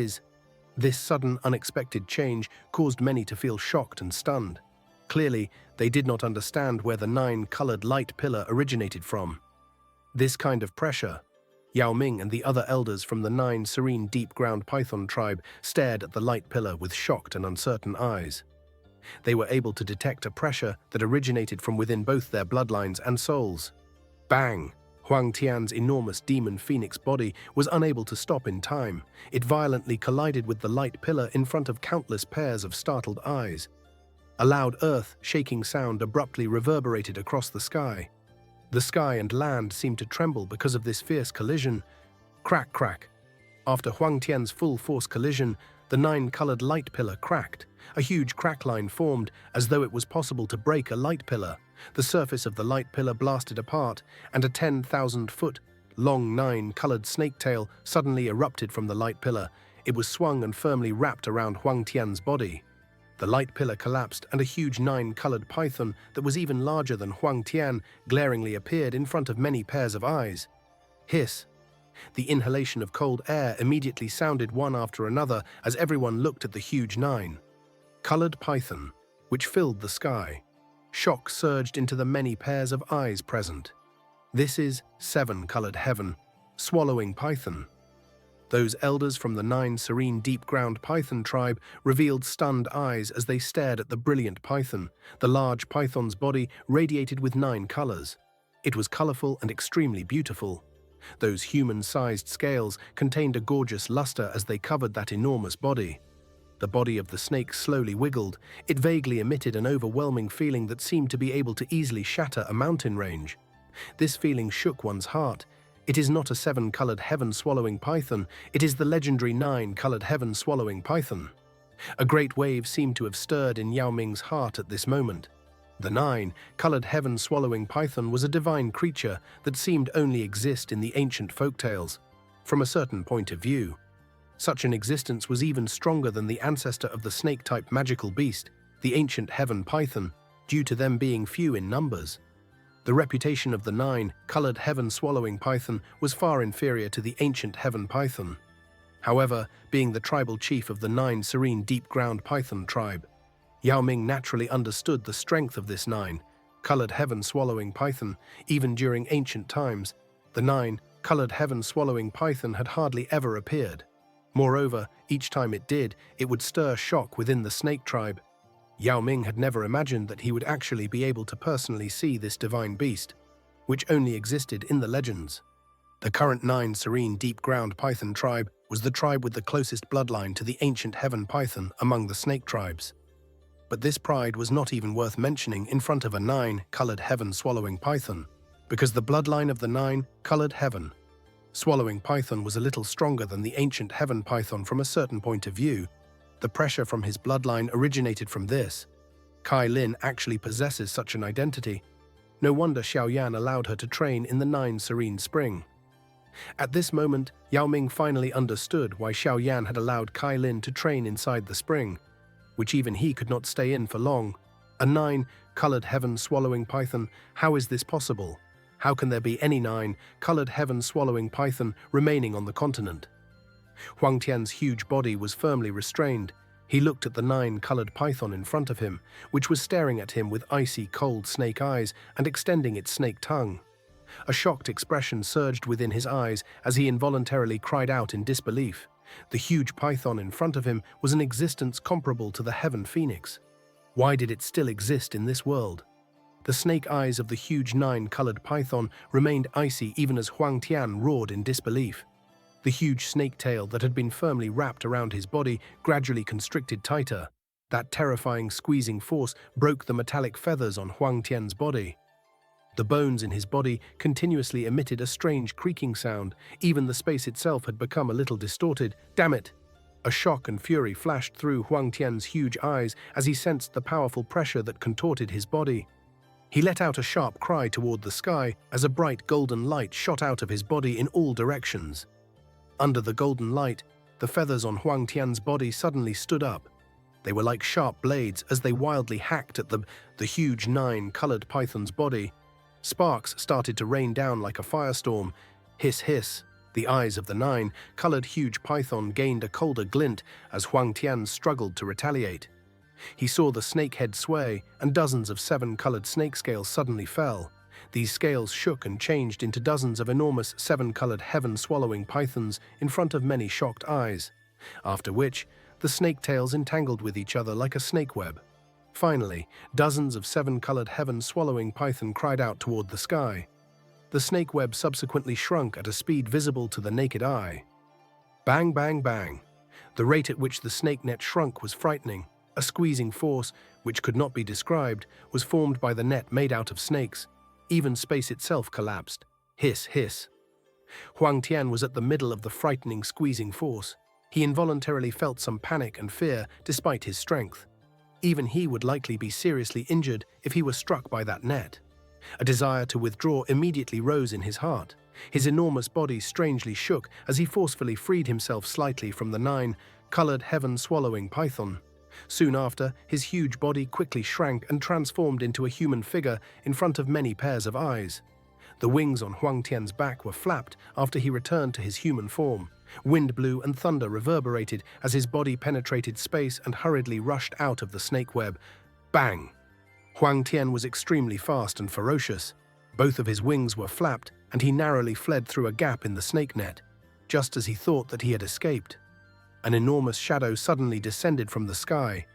sudden, unexpected change caused many to feel shocked and stunned. Clearly, they did not understand where the 9-colored light pillar originated from. This kind of pressure. Yao Ming and the other elders from the 9 serene deep-ground python tribe stared at the light pillar with shocked and uncertain eyes. They were able to detect a pressure that originated from within both their bloodlines and souls. Bang! Huang Tian's enormous demon phoenix body was unable to stop in time. It violently collided with the light pillar in front of countless pairs of startled eyes. A loud earth-shaking sound abruptly reverberated across the sky. The sky and land seemed to tremble because of this fierce collision. Crack, crack. After Huang Tian's full-force collision, the 9-colored light pillar cracked. A huge crack line formed, as though it was possible to break a light pillar. The surface of the light pillar blasted apart, and a 10,000-foot-long 9-colored snake tail suddenly erupted from the light pillar. It was swung and firmly wrapped around Huang Tian's body. The light pillar collapsed, and a huge 9-colored python that was even larger than Huang Tian glaringly appeared in front of many pairs of eyes. Hiss! The inhalation of cold air immediately sounded one after another as everyone looked at the huge 9-colored python, which filled the sky. Shock surged into the many pairs of eyes present. This is 7-colored heaven, swallowing python. Those elders from the 9 serene deep-ground python tribe revealed stunned eyes as they stared at the brilliant python. The large python's body radiated with 9 colors. It was colorful and extremely beautiful. Those human-sized scales contained a gorgeous luster as they covered that enormous body. The body of the snake slowly wiggled. It vaguely emitted an overwhelming feeling that seemed to be able to easily shatter a mountain range. This feeling shook one's heart. It is not a 7-colored heaven-swallowing python, it is the legendary 9-colored heaven-swallowing python. A great wave seemed to have stirred in Yao Ming's heart at this moment. The 9-colored heaven-swallowing python was a divine creature that seemed only exist in the ancient folktales. From a certain point of view, such an existence was even stronger than the ancestor of the snake-type magical beast, the ancient heaven python, due to them being few in numbers. The reputation of the 9-colored heaven-swallowing python was far inferior to the ancient heaven python. However, being the tribal chief of the 9 serene deep-ground python tribe, Yao Ming naturally understood the strength of this 9-colored heaven-swallowing python. Even during ancient times, the 9-colored heaven-swallowing python had hardly ever appeared. Moreover, each time it did, it would stir shock within the snake tribe. Yao Ming had never imagined that he would actually be able to personally see this divine beast, which only existed in the legends. The current 9 serene deep-ground python tribe was the tribe with the closest bloodline to the ancient heaven python among the snake tribes. But this pride was not even worth mentioning in front of a 9-colored heaven-swallowing python, because the bloodline of the 9-colored heaven-swallowing python was a little stronger than the ancient heaven python from a certain point of view. The pressure from his bloodline originated from this. Qing Lin actually possesses such an identity. No wonder Xiao Yan allowed her to train in the 9 serene spring. At this moment, Yao Ming finally understood why Xiao Yan had allowed Qing Lin to train inside the spring, which even he could not stay in for long. A 9-colored heaven-swallowing python? How is this possible? How can there be any 9-colored heaven-swallowing python remaining on the continent? Huang Tian's huge body was firmly restrained. He looked at the 9-colored python in front of him, which was staring at him with icy cold snake eyes and extending its snake tongue. A shocked expression surged within his eyes as he involuntarily cried out in disbelief. The huge python in front of him was an existence comparable to the heaven phoenix. Why did it still exist in this world? The snake eyes of the huge 9-colored python remained icy even as Huang Tian roared in disbelief. The huge snake tail that had been firmly wrapped around his body gradually constricted tighter. That terrifying squeezing force broke the metallic feathers on Huang Tian's body. The bones in his body continuously emitted a strange creaking sound. Even the space itself had become a little distorted. Damn it! A shock and fury flashed through Huang Tian's huge eyes as he sensed the powerful pressure that contorted his body. He let out a sharp cry toward the sky as a bright golden light shot out of his body in all directions. Under the golden light, the feathers on Huang Tian's body suddenly stood up. They were like sharp blades as they wildly hacked at the huge 9-colored python's body. Sparks started to rain down like a firestorm. Hiss, hiss. The eyes of the 9-colored huge python gained a colder glint as Huang Tian struggled to retaliate. He saw the snake head sway, and dozens of 7-colored snake scales suddenly fell. These scales shook and changed into dozens of enormous 7-colored heaven-swallowing pythons in front of many shocked eyes, after which the snake tails entangled with each other like a snake web. Finally, dozens of 7-colored heaven-swallowing python cried out toward the sky. The snake web subsequently shrunk at a speed visible to the naked eye. Bang, bang, bang. The rate at which the snake net shrunk was frightening. A squeezing force, which could not be described, was formed by the net made out of snakes. Even space itself collapsed. Hiss, hiss. Huang Tian was at the middle of the frightening squeezing force. He involuntarily felt some panic and fear despite his strength. Even he would likely be seriously injured if he were struck by that net. A desire to withdraw immediately rose in his heart. His enormous body strangely shook as he forcefully freed himself slightly from the 9-colored heaven-swallowing python. Soon after, his huge body quickly shrank and transformed into a human figure in front of many pairs of eyes. The wings on Huang Tian's back were flapped after he returned to his human form. Wind blew and thunder reverberated as his body penetrated space and hurriedly rushed out of the snake web. Bang! Huang Tian was extremely fast and ferocious. Both of his wings were flapped, and he narrowly fled through a gap in the snake net, just as he thought that he had escaped. An enormous shadow suddenly descended from the sky.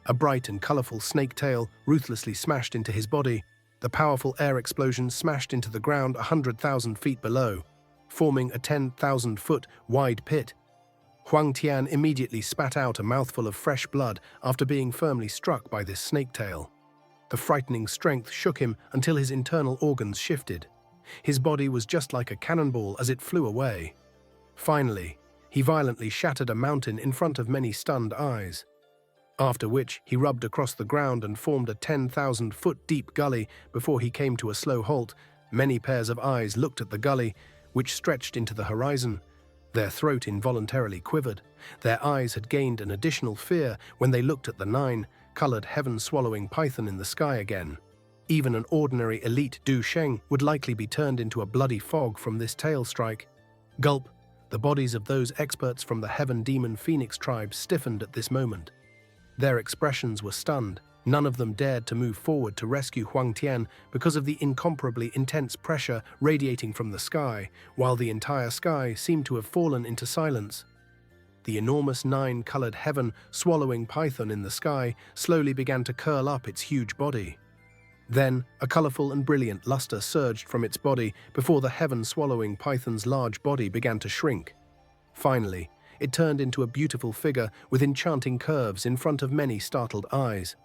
A bright and colorful snake tail ruthlessly smashed into his body. The powerful air explosion smashed into the ground 100,000 feet below, forming a 10,000-foot wide pit. Huang Tian immediately spat out a mouthful of fresh blood after being firmly struck by this snake tail. The frightening strength shook him until his internal organs shifted. His body was just like a cannonball as it flew away. Finally, he violently shattered a mountain in front of many stunned eyes, after which he rubbed across the ground and formed a 10,000-foot deep gully before he came to a slow halt. Many pairs of eyes looked at the gully, which stretched into the horizon. Their throat involuntarily quivered. Their eyes had gained an additional fear when they looked at the 9-colored heaven-swallowing python in the sky again. Even an ordinary elite Du Sheng would likely be turned into a bloody fog from this tail strike. Gulp! The bodies of those experts from the Heaven Demon Phoenix tribe stiffened at this moment. Their expressions were stunned. None of them dared to move forward to rescue Huang Tian because of the incomparably intense pressure radiating from the sky, while the entire sky seemed to have fallen into silence. The enormous 9-colored heaven-swallowing python in the sky slowly began to curl up its huge body. Then, a colorful and brilliant luster surged from its body before the heaven-swallowing python's large body began to shrink. Finally, it turned into a beautiful figure with enchanting curves in front of many startled eyes.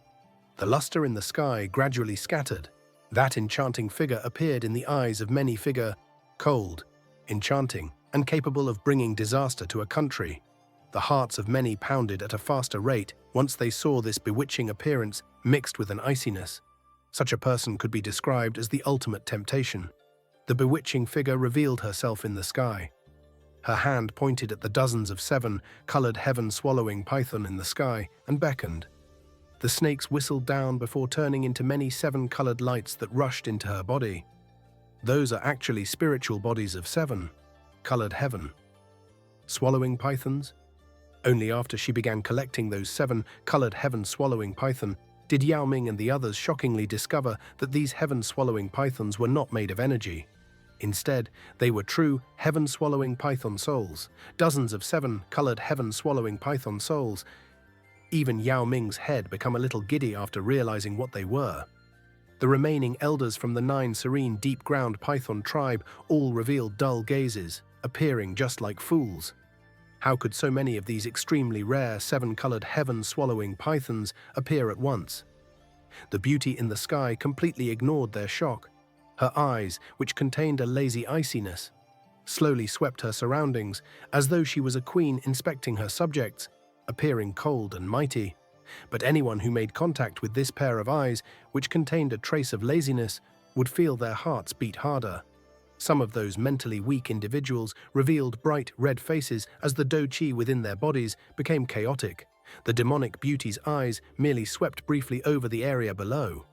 The luster in the sky gradually scattered. That enchanting figure appeared in the eyes of many figure, cold, enchanting, and capable of bringing disaster to a country. The hearts of many pounded at a faster rate once they saw this bewitching appearance mixed with an iciness. Such a person could be described as the ultimate temptation. The bewitching figure revealed herself in the sky. Her hand pointed at the dozens of 7-colored heaven-swallowing python in the sky and beckoned. The snakes whistled down before turning into many seven-colored lights that rushed into her body. Those are actually spiritual bodies of seven, colored heaven. Swallowing pythons? Only after she began collecting those seven colored heaven-swallowing python did Yao Ming and the others shockingly discover that these heaven-swallowing pythons were not made of energy. Instead, they were true heaven-swallowing python souls, dozens of seven-colored heaven-swallowing python souls. Even Yao Ming's head became a little giddy after realizing what they were. The remaining elders from the 9 serene deep-ground python tribe all revealed dull gazes, appearing just like fools. How could so many of these extremely rare seven-colored heaven-swallowing pythons appear at once? The beauty in the sky completely ignored their shock. Her eyes, which contained a lazy iciness, slowly swept her surroundings as though she was a queen inspecting her subjects, appearing cold and mighty. But anyone who made contact with this pair of eyes, which contained a trace of laziness, would feel their hearts beat harder. Some of those mentally weak individuals revealed bright red faces as the do qi within their bodies became chaotic. The demonic beauty's eyes merely swept briefly over the area below.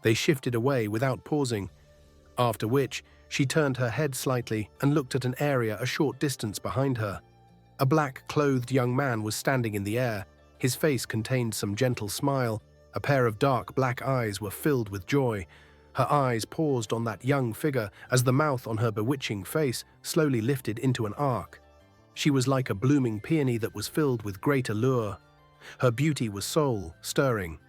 They shifted away without pausing, after which she turned her head slightly and looked at an area a short distance behind her. A black-clothed young man was standing in the air. His face contained some gentle smile. A pair of dark black eyes were filled with joy. Her eyes paused on that young figure as the mouth on her bewitching face slowly lifted into an arc. She was like a blooming peony that was filled with great allure. Her beauty was soul-stirring,